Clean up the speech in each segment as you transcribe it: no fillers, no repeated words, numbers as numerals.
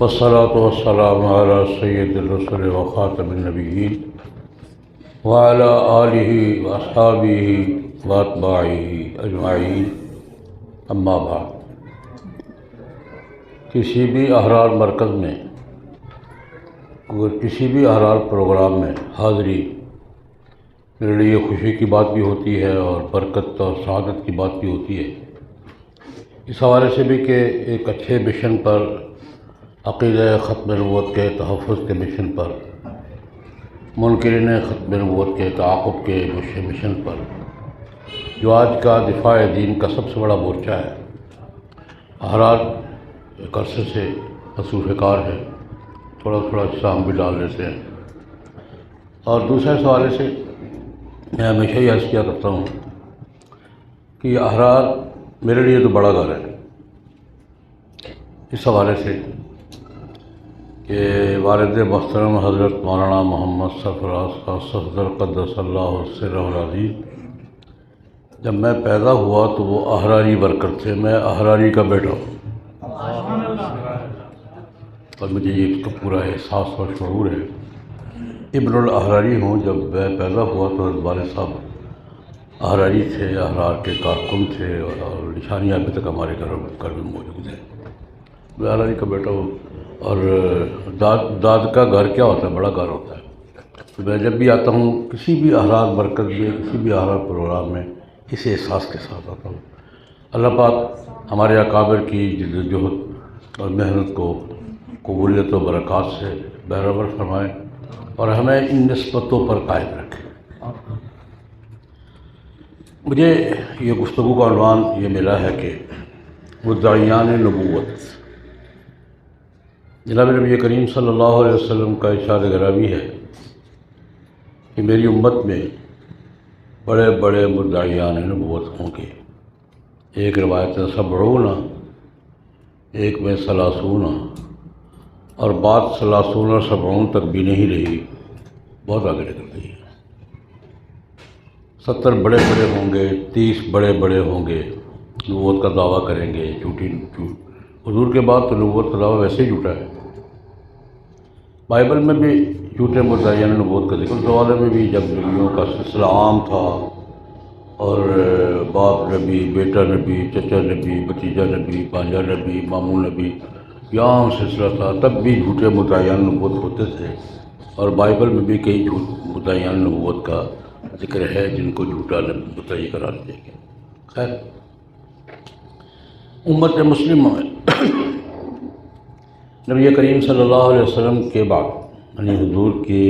والصلاة والسلام على سید الرسل وخاتم النبیین وعلى آلہ واصحابہ واتباعہ اجمعین، اما بعد۔ کسی بھی احرار مرکز میں، کسی بھی احرار پروگرام میں حاضری میرے لیے خوشی کی بات بھی ہوتی ہے اور برکت اور سعادت کی بات بھی ہوتی ہے، اس حوالے سے بھی کہ ایک اچھے مشن پر، عقیدہ ختم نبوت کے تحفظ کے مشن پر، منکرین ختم نبوت کے تعاقب کے مشن پر، جو آج کا دفاع دین کا سب سے بڑا مورچہ ہے، احرار ایک عرصے سے مصروف کار ہے، تھوڑا تھوڑا حصہ ہم بھی ڈال لیتے ہیں۔ اور دوسرے حوالے سے میں ہمیشہ یہ عرض کیا کرتا ہوں کہ یہ احرار میرے لیے تو بڑا گھر ہے، اس حوالے سے کہ والد محترم حضرت مولانا محمد سرفراز خان صفدر قدس اللہ سرہ العزیز جب میں پیدا ہوا تو وہ احراری ورکر تھے، میں احراری کا بیٹا ہوں، اور مجھے یہ پورا احساس اور شعور ہے۔ ابن الاحراری ہوں، جب میں پیدا ہوا تو والد صاحب احراری تھے، احرار کے کارکن تھے، اور نشانیاں ابھی تک ہمارے گھر میں موجود ہیں۔ میں احراری کا بیٹا ہوں، اور داد کا گھر کیا ہوتا ہے؟ بڑا گھر ہوتا ہے۔ تو میں جب بھی آتا ہوں کسی بھی احرار مرکز میں، کسی بھی احرار پروگرام میں، اس احساس کے ساتھ آتا ہوں۔ اللہ پاک ہمارے اکابر کی جد و جہد اور محنت کو قبولیت و برکات سے بہرور فرمائے اور ہمیں ان نسبتوں پر قائم رکھے۔ مجھے یہ گفتگو کا عنوان یہ ملا ہے کہ مدعیان نبوت۔ جناب نبی کریم صلی اللہ علیہ وسلم کا ارشاد گرامی ہے کہ میری امت میں بڑے بڑے مدعیان نبوت ہوں گے۔ ایک روایت ہے 70، ایک میں 30، اور بات 30 اور 70 تک بھی نہیں رہی، بہت آگے نکل گئی ہے۔ 70 بڑے بڑے ہوں گے، 30 بڑے بڑے ہوں گے، نبوت کا دعویٰ کریں گے، جھوٹی حضور کے بعد تو نبوت کا دعویٰ ویسے ہی جھوٹا ہے۔ بائبل میں بھی جھوٹے مدعیان نبوت کا ذکر، زمانے میں بھی جب نبیوں کا سلسلہ عام تھا اور باپ نبی، بیٹا نبی، چچا نبی، بھتیجا نبی، بھانجا نبی، ماموں نبی، یہ عام سلسلہ تھا، تب بھی جھوٹے مدعیان نبوت ہوتے تھے، اور بائبل میں بھی کئی مدعیان نبوت کا ذکر ہے جن کو جھوٹا مدعی قرار دیا گیا۔ خیر، امت مسلمہ میں نبی کریم صلی اللہ علیہ وسلم کے بعد، یعنی حضور کے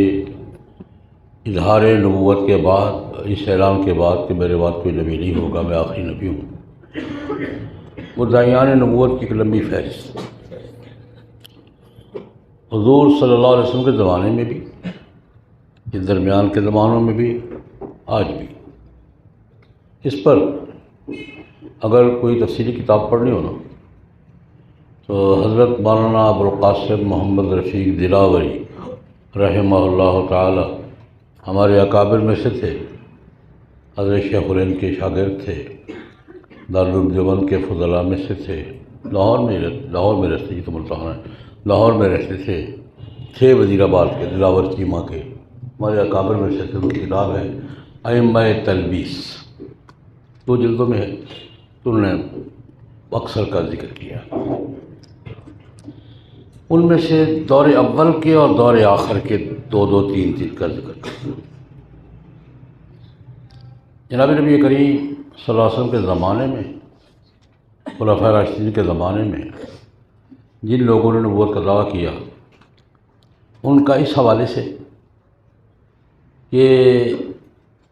اظہار نبوت کے بعد، اس اعلان کے بعد کہ میرے بعد کوئی نبی نہیں ہوگا، میں آخری نبی ہوں، مدعیان نبوت کی ایک لمبی فہرست۔ حضور صلی اللہ علیہ وسلم کے زمانے میں بھی، اس درمیان کے زمانوں میں بھی، آج بھی اس پر اگر کوئی تفصیلی کتاب پڑھنی ہو نا تو حضرت مولانا ابوالقاسم محمد رفیق دلاوری رحمہ اللہ تعالی ہمارے اکابر میں سے تھے، حضرت شیخ الہند کے شاگرد تھے، دارالعلوم دیوبند کے فضلاء میں سے تھے، لاہور میں رہتے، یہ تو ملتان ہے، لاہور میں رہتے تھے وزیر آباد کے، دلاور چیمہ کے، ہمارے اکابر میں سے تھے۔ ان کی کتاب ہے ائمہ تلبیس، 2 جلدوں میں ہے، تو انہوں نے اکثر کا ذکر کیا۔ ان میں سے دور اول کے اور دور آخر کے 2-3 کا ذکر کرتا ہوں۔ جناب نبی کریم صلی اللہ علیہ وسلم کے زمانے میں، خلفائے راشدین کے زمانے میں جن لوگوں نے نبوت کا دعویٰ کیا، ان کا اس حوالے سے کہ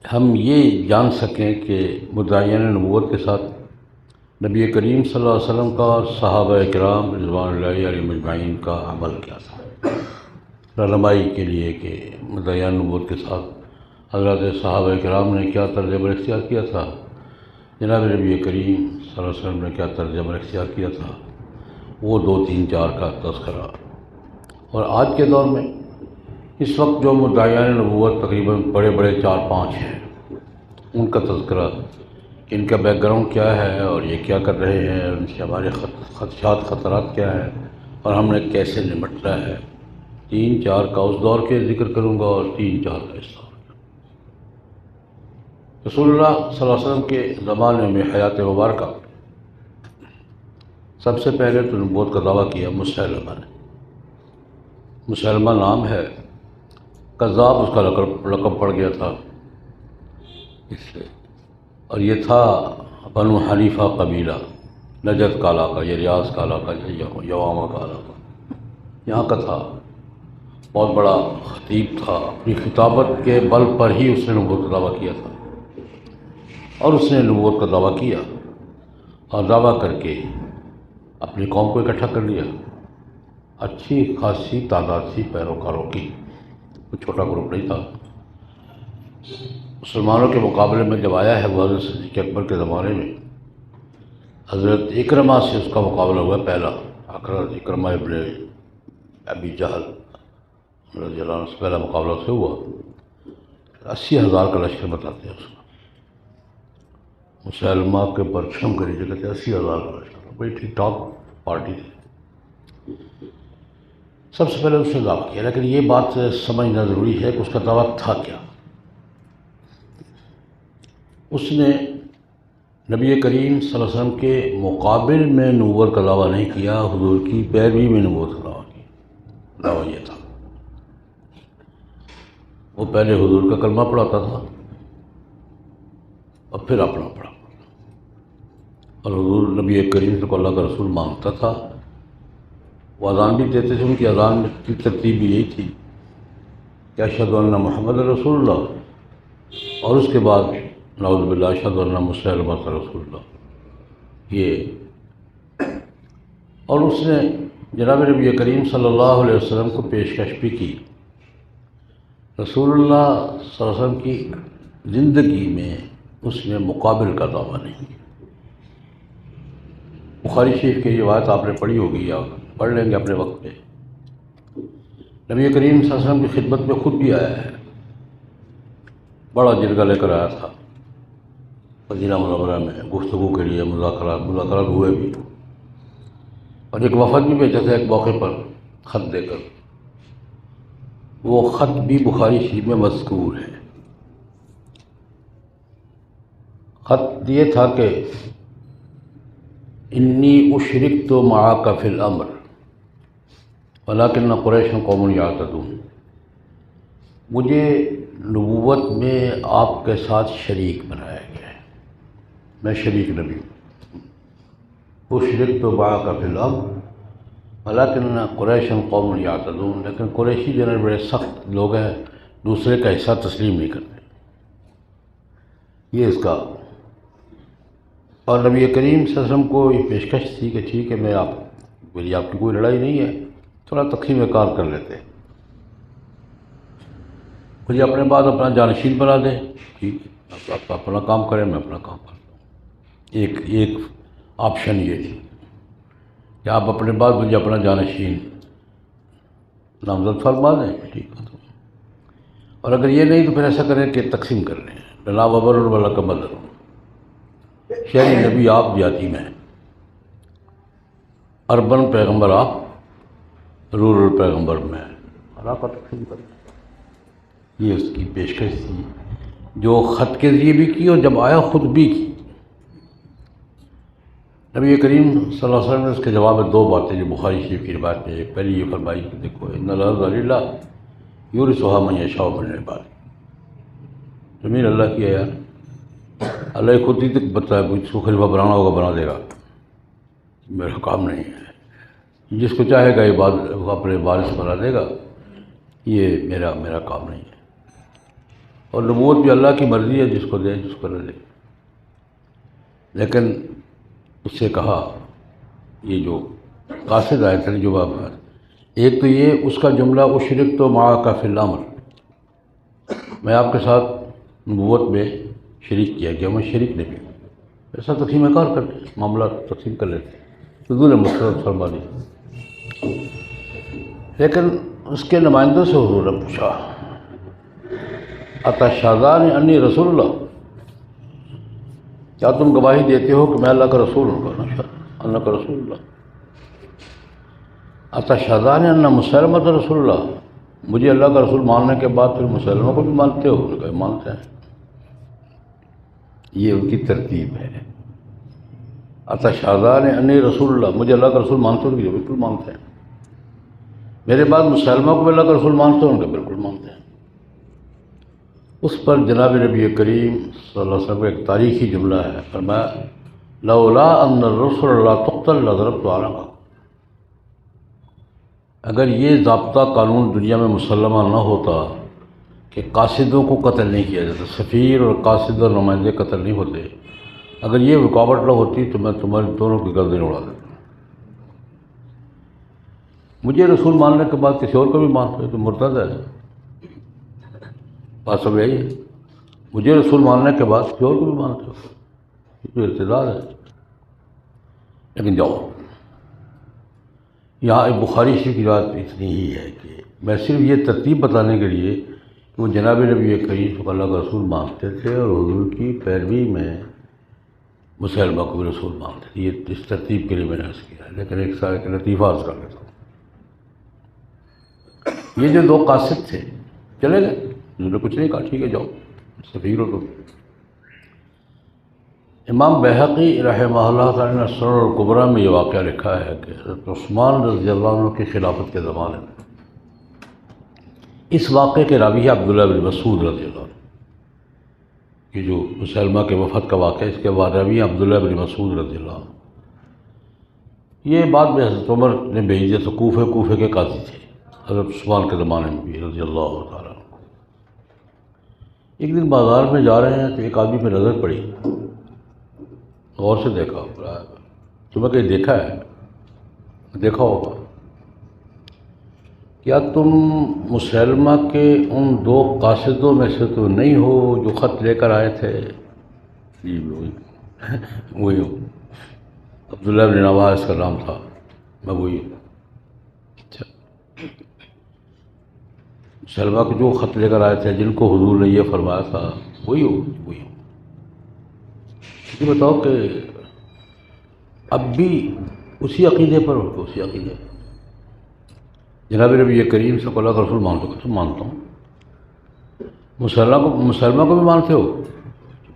ہم یہ جان سکیں کہ مدعیان نبوت کے ساتھ نبی کریم صلی اللہ علیہ وسلم کا اور صحابہ کرام رضوان اللہ علیہم اجمعین کا عمل کیا تھا، رہنمائی کے لیے کہ مدعیان نبوت کے ساتھ حضرات صحابہ کرام نے کیا طرز عمل اختیار کیا تھا، جناب نبی کریم صلی اللہ علیہ وسلم نے کیا طرز عمل اختیار کیا تھا، وہ 2-3-4 کا تذکرہ۔ اور آج کے دور میں اس وقت جو مدعیان نبوت تقریباً بڑے بڑے 4-5 ہیں، ان کا تذکرہ، ان کا بیک گراؤنڈ کیا ہے اور یہ کیا کر رہے ہیں، ان سے ہمارے خدشات خطرات کیا ہیں، اور ہم نے کیسے نمٹنا ہے، 3-4 کا اس دور کے ذکر کروں گا اور 3-4 کا اس دور کا۔ رسول اللہ صلی اللہ علیہ وسلم کے زمانے میں حیات مبارکہ سب سے پہلے تو نبوت کا دعویٰ کیا مسیلمہ نے۔ مسیلمہ نام ہے، کذاب اس کا لقب پڑ گیا تھا اس سے، اور یہ تھا بنو حنیفہ قبیلہ، نجد کا علاقہ، یہ ریاض کا علاقہ، یہ یوامہ کا علاقہ، یہاں کا تھا۔ بہت بڑا خطیب تھا، اپنی خطابت کے بل پر ہی اس نے نبوت کا دعویٰ کیا تھا، اور اس نے نبوت کا دعویٰ کیا اور دعویٰ کر کے اپنی قوم کو اکٹھا کر لیا۔ اچھی خاصی تعداد تھی پیروکاروں کی، کوئی چھوٹا گروپ نہیں تھا۔ مسلمانوں کے مقابلے میں جب آیا ہے وہ حضرت صدیق اکبر کے زمانے میں، حضرت اکرمہ سے اس کا مقابلہ ہوا پہلا، اکرمہ ابن ابی جہل رضی اللہ عنہ سے پہلا مقابلہ اس سے ہوا۔ 80,000 کا لشکر بتاتے ہیں اس کو، مسلمہ کے پرچم کے نیچے کہتے ہیں 80,000 کا لشکر، بڑی ٹھیک ٹھاک پارٹی تھی۔ سب سے پہلے اس نے دعویٰ کیا، لیکن یہ بات سمجھنا ضروری ہے کہ اس کا دعویٰ تھا کیا۔ اس نے نبی کریم صلی اللہ علیہ وسلم کے مقابل میں نبوت کا دعویٰ نہیں کیا، حضور کی پیروی میں نبوت کا دعویٰ کیا۔ دعویٰ یہ تھا، وہ پہلے حضور کا کلمہ پڑھاتا تھا اور پھر اپنا پڑھا، اور حضور نبی کریم کو اللہ کا رسول مانگتا تھا۔ وہ اذان بھی دیتے تھے، ان کی اذان کی ترتیب بھی یہی تھی کہ اشہد ان محمد رسول اللہ، اور اس کے بعد نعوذ باللہ اشہد ان مسیلمہ رسول اللہ، یہ۔ اور اس نے جناب نبی کریم صلی اللہ علیہ وسلم کو پیشکش بھی کی۔ رسول اللہ صلی اللہ علیہ وسلم کی زندگی میں اس نے مقابل کا دعویٰ نہیں کیا۔ بخاری شریف کی روایت آپ نے پڑھی ہوگی یا پڑھ لیں گے اپنے وقت پہ، نبی کریم صلی اللہ علیہ وسلم کی خدمت میں خود بھی آیا ہے، بڑا جرگہ لے کر آیا تھا مدینہ منورہ میں گفتگو کے لیے، مذاکرات ہوئے بھی، اور ایک وفد بھی بھیجا تھا ایک موقع پر خط دے کر۔ وہ خط بھی بخاری شریف میں مذکور ہے۔ خط یہ تھا کہ انی اشرکت معک فی الامر ولکن قریش قوم یعتدون، مجھے نبوت میں آپ کے ساتھ شریک بنایا گیا ہے، میں شریک نبی ہوں۔ اشرکت معک فی الامر ولکن قریش قوم یعتدون، لیکن قریشی جو ہے بڑے سخت لوگ ہیں، دوسرے کا حصہ تسلیم نہیں کرتے، یہ اس کا۔ اور نبی کریم صلی اللہ علیہ وسلم کو یہ پیشکش تھی کہ ٹھیک ہے، میری آپ کی کوئی لڑائی نہیں ہے، تھوڑا تقسیم کار کر لیتے ہیں، مجھے اپنے بعد اپنا جانشین بنا دیں، ٹھیک ہے، آپ اپنا کام کریں، میں اپنا کام کرتا ہوں۔ ایک آپشن یہ تھی کہ آپ اپنے بعد مجھے اپنا جانشین نامزد فرما دیں، ٹھیک ہے، اور اگر یہ نہیں تو پھر ایسا کریں کہ تقسیم کر لیں، لا وبر ولا کمل، شہری نبی آپ دیہاتی میں، اربن پیغمبر آپ، رورل پیغمبر میں، علاقہ تقسیم کریں۔ یہ اس کی پیشکش تھی جو خط کے ذریعے بھی کی اور جب آیا خود بھی کی۔ نبی کریم صلی اللہ علیہ وسلم نے اس کے جواب میں 2 باتیں جو بخاری شریف کی روایت میں، ایک پہلی یہ فرمائی کہ دیکھو ان الارض للہ یورثھا من یشاء من عبادہ، زمین اللہ کی ہے یار، اللہ خود ہی تک بتایا اس کو خلیفہ بنانا ہوگا بنا دے گا، میرا کام نہیں ہے، جس کو چاہے گا وہ اپنے وارث بنا دے گا، یہ میرا کام نہیں ہے۔ اور نبوت بھی اللہ کی مرضی ہے، جس کو دے جس کو نہ دے۔ لیکن اس سے کہا، یہ جو قاصد آئے تھے جو بات، ایک تو یہ اس کا جملہ اشرکت معک فی الامر، میں آپ کے ساتھ نبوت میں شریک کیا گیا، میں شریک نہیں ہوں، ایسا تقسیم کار کر معاملہ تقسیم کر لیتے، حضور نے مسترد فرما دی۔ لیکن اس کے نمائندوں سے حضور نے پوچھا، اتشہدان انی رسول اللہ، کیا تم گواہی دیتے ہو کہ میں اللہ کا رسول ہوں؟ اللہ کا رسول اللہ۔ اتشہدان ان مسلمۃ رسول اللہ، مجھے اللہ کا رسول ماننے کے بعد پھر مسلمہ کو بھی مانتے ہو؟ انہوں نے کہا مانتے ہیں۔ یہ ان کی ترتیب ہے۔ اتشہدان انی رسول اللہ، مجھے اللہ کا رسول مانتے ہو؟ کہ بالکل مانتے ہیں۔ میرے بعد مسلمہ کو بھی اللہ کا رسول مانتے ہو؟ کہ بالکل مانتے ہیں۔ اس پر جناب نبی کریم صلی اللہ علیہ وسلم کا ایک تاریخی جملہ ہے، فرمایا لولا ان الرسل اللہ تقتل لضربت عنقا، اگر یہ ضابطہ قانون دنیا میں مسلمہ نہ ہوتا کہ قاصدوں کو قتل نہیں کیا جاتا، سفیر اور قاصد اور نمائندے قتل نہیں ہوتے، اگر یہ رکاوٹ نہ ہوتی تو میں تمہارے دونوں کی گردن اڑا دیتا۔ مجھے رسول ماننے کے بعد کسی اور کو بھی مانتے ہو تو مرتد ہے۔ بات سب یہی ہے، مجھے رسول ماننے کے بعد کسی اور کو بھی مانتے ہو تو ارتداد ہے۔ لیکن جاؤ، یہاں ایک بخاری شریف کی بات اتنی ہی ہے کہ میں صرف یہ ترتیب بتانے کے لیے کہ وہ جناب نبی کریم صلی اللہ کا رسول مانتے تھے اور حضور کی پیروی میں مسلمہ کو بھی رسول مانتے تھے، یہ اس ترتیب کے لیے میں نے عرض کیا ہے۔ لیکن ایک سال کا لطیفہ عرض کر لیتا ہوں۔ یہ جو دو قاصد تھے چلے گئے، انہوں نے کچھ نہیں کہا، ٹھیک ہے جاؤ، سفیر ہو تم۔ امام بیہقی رحمہ اللہ تعالیٰ نے السنن الکبریٰ میں یہ واقعہ لکھا ہے کہ حضرت عثمان رضی اللہ عنہ کی خلافت کے زمانے میں اس واقعے کے راوی ہے عبداللہ بن مسعود رضی اللہ عنہ، یہ جو مسلمہ کے وفد کا واقعہ، اس کے بعد راوی عبداللہ بن مسعود رضی اللہ عنہ۔ یہ بعد میں حضرت عمر نے بھیجے تو کوفے کے قاضی تھے، حضرت عثمان کے زمانے میں بھی رضی اللہ تعالیٰ عنہ۔ ایک دن بازار میں جا رہے ہیں تو ایک آدمی پہ نظر پڑی، غور سے دیکھا، تمہیں کہیں دیکھا ہے؟ دیکھا ہوگا، کیا تم مسلمہ کے ان دو قاصدوں میں سے تو نہیں ہو جو خط لے کر آئے تھے؟ جی وہی ہوں، عبداللہ بن رواحہ اس کا نام تھا، میں وہی ہوں۔ اچھا، مسلمہ کو جو خط لے کر آئے تھے جن کو حضور نے یہ فرمایا تھا، وہی ہوں؟ وہی ہوں۔ یہ بتاؤ کہ اب بھی اسی عقیدے پر ہو؟ تو اسی عقیدے پر جناب نبی کریم صلی اللہ کا رسول مانتے ہو؟ تو مانتا ہوں۔ مسلمہ کو بھی مانتے ہو؟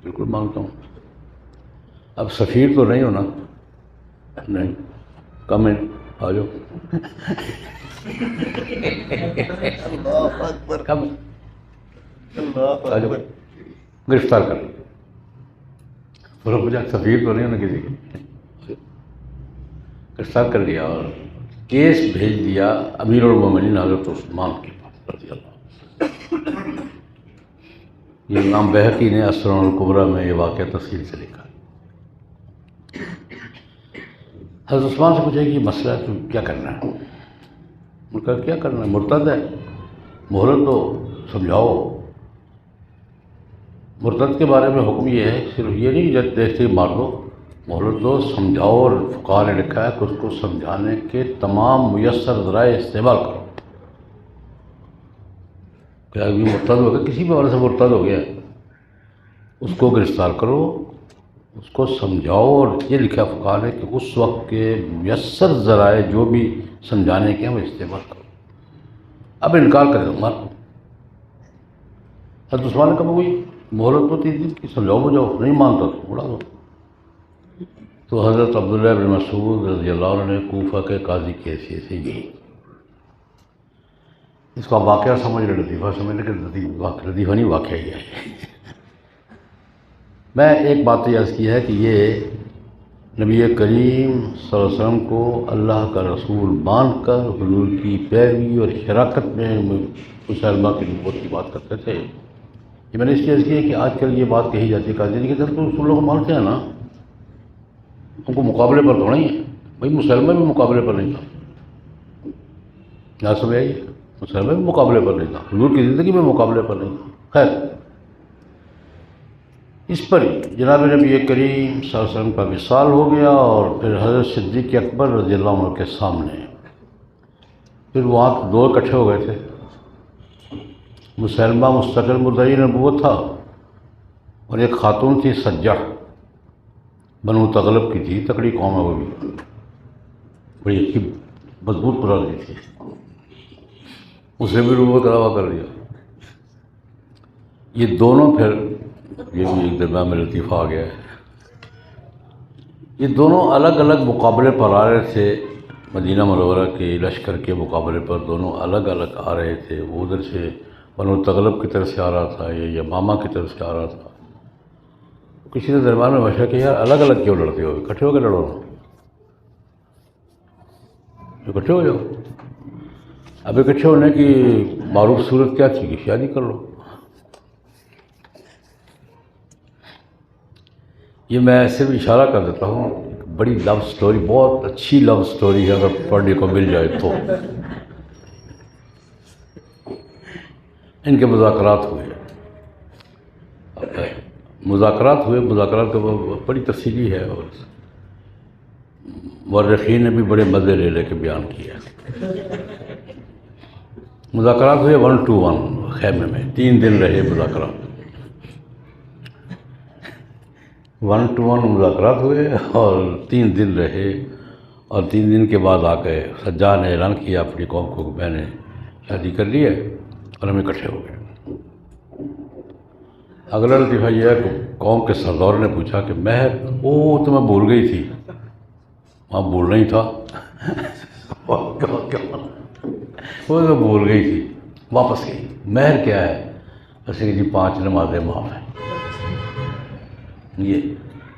بالکل مانتا ہوں۔ اب سفیر تو نہیں ہو نا؟ نہیں، کم ہے، آ جاؤ۔ کم آ جاؤ، گرفتار کر لو۔ سفیر تو نہیں ہونا کسی کے، گرفتار کر لیا اور کیس بھیج دیا امیر المومنین حضرت عثمان کے پاس رضی اللہ۔ یہ امام بیہقی نے السنن الکبریٰ میں یہ واقعہ تفصیل سے لکھا۔ حضرت عثمان سے پوچھا کہ یہ مسئلہ ہے، تو کیا کرنا ہے؟ ان کا کیا کرنا ہے، مرتد ہے، مہلت دو، سمجھاؤ۔ مرتد کے بارے میں حکم یہ ہے، صرف یہ نہیں جب دیکھتے مار دو، مہلت دو، سمجھاؤ، اور فقہاء نے لکھا ہے کہ اس کو سمجھانے کے تمام میسر ذرائع استعمال کرو۔ کیا ابھی مرتد ہو گیا، کسی بھی حوالے سے مرتد ہو گیا، اس کو گرفتار کرو، اس کو سمجھاؤ، اور یہ لکھا فقہاء نے کہ اس وقت کے میسر ذرائع جو بھی سمجھانے کے ہیں وہ استعمال کرو۔ اب انکار کرے تو مار دو۔ حضرت عثمان نے کہا وہی مہلت ہوتی تھی کہ سمجھاؤ بجاؤ، نہیں مانتا تو اڑا دو۔ تو حضرت عبداللہ بن مسعود رضی اللہ عنہ نے کوفہ کے قاضی کی حیثیت سے یہی، اس کا واقعہ سمجھ لیں، لطیفہ سمجھ لیں، کہ لطیفہ نہیں، واقعہ ہی ہے۔ میں ایک بات یہ عرض کی ہے کہ یہ نبی کریم صلی اللہ علیہ وسلم کو اللہ کا رسول مان کر حضور کی پیروی اور شراکت میں مسلمہ کی نبوت کی بات کرتے تھے۔ یہ میں نے اس لیے عرض کی ہے کہ آج کل یہ بات کہی جاتی ہے قاضی کہ جب تو رسول اللہ کو مانتے ہیں نا، ان کو مقابلے پر تو نہیں ہے۔ بھائی مسلمہ بھی مقابلے پر نہیں تھا، کیا سمجھ آئی؟ مسلمہ بھی مقابلے پر نہیں تھا، حضور کی زندگی میں مقابلے پر نہیں تھا۔ خیر، اس پر جناب نبی کریم صلی اللہ علیہ وسلم کا وصال ہو گیا، اور پھر حضرت صدیق اکبر رضی اللہ عنہ کے سامنے پھر وہاں دو اکٹھے ہو گئے تھے۔ مسلمہ مستقل مدعی نبوت تھا، اور ایک خاتون تھی سجح، بنو تغلب کی تھی، تکڑی قوم ہے وہ بھی، بڑی اچھی مضبوط برادری تھی، اسے بھی نبوت کا دعویٰ کر دیا۔ یہ دونوں پھر یہ بھی ایک درمیان میں لطیفہ آ گیا ہے، یہ دونوں الگ الگ مقابلے پر آ رہے تھے، مدینہ منورہ کے لشکر کے مقابلے پر دونوں الگ الگ آ رہے تھے۔ وہ ادھر سے بنو تغلب کی طرف سے آ رہا تھا، یہ یمامہ کی طرف سے آ رہا تھا۔ کسی نے درمیان میں مشورہ کہ یار الگ الگ کیوں لڑتے ہو، اکٹھے ہو کے لڑو نا، اکٹھے ہو جاؤ۔ اب اکٹھے ہونے کی معروف صورت کیا تھی کہ شادی کر لو۔ یہ میں صرف اشارہ کر دیتا ہوں، بڑی لو سٹوری، بہت اچھی لو سٹوری ہے، اگر پڑھنے کو مل جائے تو۔ ان کے مذاکرات ہوئے، مذاکرات کا بڑی تفصیلی ہے، اور مورخین نے بھی بڑے مزے لے کے بیان کیا۔ مذاکرات ہوئے 1 to 1 خیمے میں، 3 دن رہے مذاکرات، 1 to 1 مذاکرات ہوئے اور 3 دن رہے، اور 3 دن کے بعد آ کے سجاد نے اعلان کیا اپنی قوم کو کہ میں نے شادی کر لی ہے اور ہم اکٹھے ہو گئے۔ اگلا لطیفہ یہ ہے کہ قوم کے سردار نے پوچھا کہ مہر، وہ تو میں بھول گئی تھی، وہاں بھولنا ہی تھا، وہ تو بھول گئی تھی، واپس گئی، مہر کیا ہے؟ ایسے کہ جی 5 نمازیں معاف ہیں۔ یہ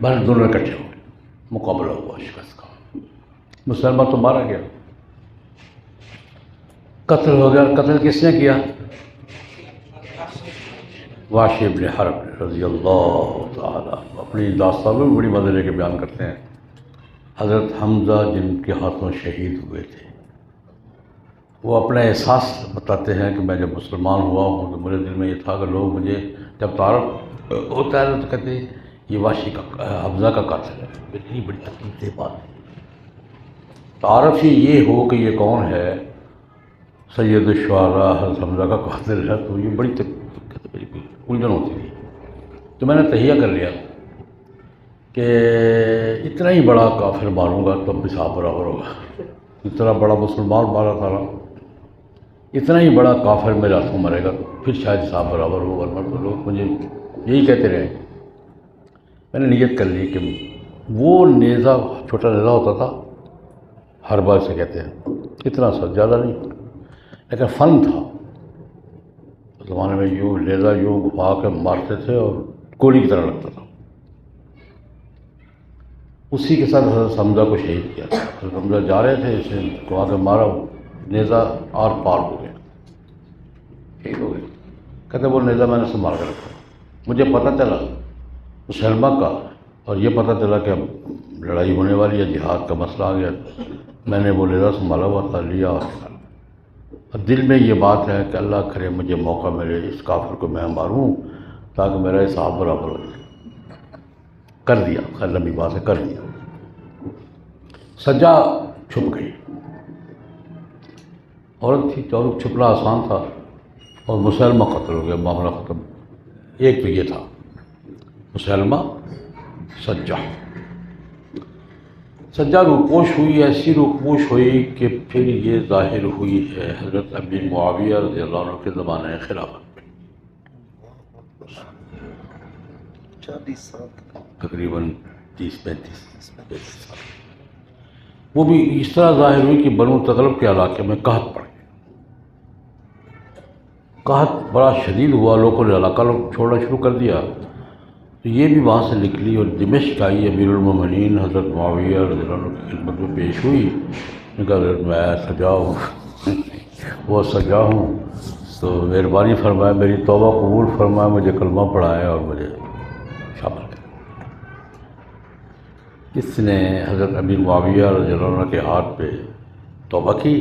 بس دونوں اکٹھے ہو گئے، مقابلہ ہوا شکست کا، مسلمہ تو مارا گیا، قتل ہو گیا۔ قتل کس نے کیا؟ وحشی بن حرب رضی اللہ تعالیٰ، اپنی داستان میں بڑی مزے لے کے بیان کرتے ہیں۔ حضرت حمزہ جن کے ہاتھوں شہید ہوئے تھے، وہ اپنا احساس بتاتے ہیں کہ میں جب مسلمان ہوا ہوں تو میرے دل میں یہ تھا کہ لوگ مجھے جب تعارف ہوتا ہے تو کہتے ہیں یہ وحشی کا حمزہ کا قاتل ہے۔ اتنی بڑی تکلیف دہ بات ہے، تعارف ہی یہ ہو کہ یہ کون ہے، سید الشعراء حضرت حمزہ کا قاتل ہے، تو یہ بڑی الجھن ہوتی تھی۔ تو میں نے تہیہ کر لیا کہ اتنا ہی بڑا کافر ماروں گا تب بھی صاحب برابر ہوگا، اتنا بڑا مسلمان مارا تھا، اتنا ہی بڑا کافر میرے ہاتھوں مرے گا پھر شاید صاحب برابر ہوگا، ورنہ تو لوگ مجھے یہی کہتے رہے۔ میں نے نیت کر لی کہ وہ نیزہ، چھوٹا نیزہ ہوتا تھا، حربہ سے کہتے ہیں، اتنا سا زیادہ نہیں لیکن فن تھا، اس زمانے میں یوں نیزہ یوں گھما کے مارتے تھے اور گولی کی طرح لگتا تھا۔ اسی کے ساتھ حضرت حمزہ کو شہید کیا تھا۔ حضرت حمزہ جا رہے تھے، اسے گھما کے مارا، نیزہ آر پار ہو گیا، شہید ہو گئے۔ کہتے وہ نیزہ میں نے سنبھال کے رکھا، مجھے پتہ چلا مسلمہ کا، اور یہ پتہ چلا کہ اب لڑائی ہونے والی ہے، جہاد کا مسئلہ آ گیا، میں نے وہ نیزہ سنبھالا ہوا تھا، لیا اور اب دل میں یہ بات ہے کہ اللہ کرے مجھے موقع ملے اس کافر کو میں ماروں تاکہ میرا حساب برابر ہو جائے۔ کر دیا، خیر لمبی بات ہے، کر دیا۔ سجا چھپ گئی، عورت تھی، چورک چھپنا آسان تھا، اور مسلمہ قتل ہو گیا، معاملہ ختم۔ ایک تو یہ تھا مسلمہ، سجا روپوش ہوئی، ایسی روپوش ہوئی کہ پھر یہ ظاہر ہوئی ہے حضرت امیر معاویہ رضی اللہ عنہ کے زمانۂ خلافت میں، 40 سال تقریباً 30-35 سال۔ وہ بھی اس طرح ظاہر ہوئی کہ بنو تغلب کے علاقے میں قحط پڑ گئی، قحط بڑا شدید ہوا، لوگوں نے علاقہ چھوڑنا شروع کر دیا، تو یہ بھی وہاں سے نکلی اور دمشق آئی، امیر المومنین حضرت معاویہ رضی اللہ عنہ کی خدمت میں پیش ہوئی، نے کہا حضرت میں سجا ہوں، وہ سجا ہوں، تو مہربانی فرمائے، میری توبہ قبول فرمائے، مجھے کلمہ پڑھائے اور مجھے شامل کریں۔ اس نے حضرت امیر معاویہ رضی اللہ عنہ کے ہاتھ پہ توبہ کی،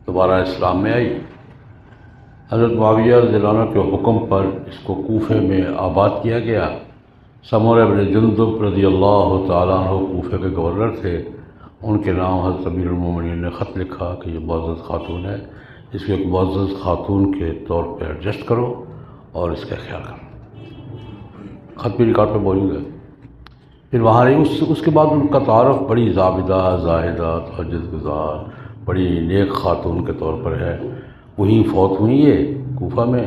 دوبارہ اسلام میں آئی۔ حضرت معاویہ رضی اللہ عنہ کے حکم پر اس کو کوفے میں آباد کیا گیا۔ سمورہ بن جندب رضی اللہ تعالیٰ عنہ کوفے کے گورنر تھے، ان کے نام حضرت امیر المومنین نے خط لکھا کہ یہ معزز خاتون ہے، اس کو ایک معزز خاتون کے طور پہ ایڈجسٹ کرو اور اس کا خیال کرو۔ خط بھی ریکارڈ پہ موجود ہے۔ پھر وہاں رہی، اس کے بعد ان کا تعارف بڑی زابدہ، زاہدہ، تہجد گزار، بڑی نیک خاتون کے طور پر ہے، وہیں فوت ہوئی ہے کوفہ میں۔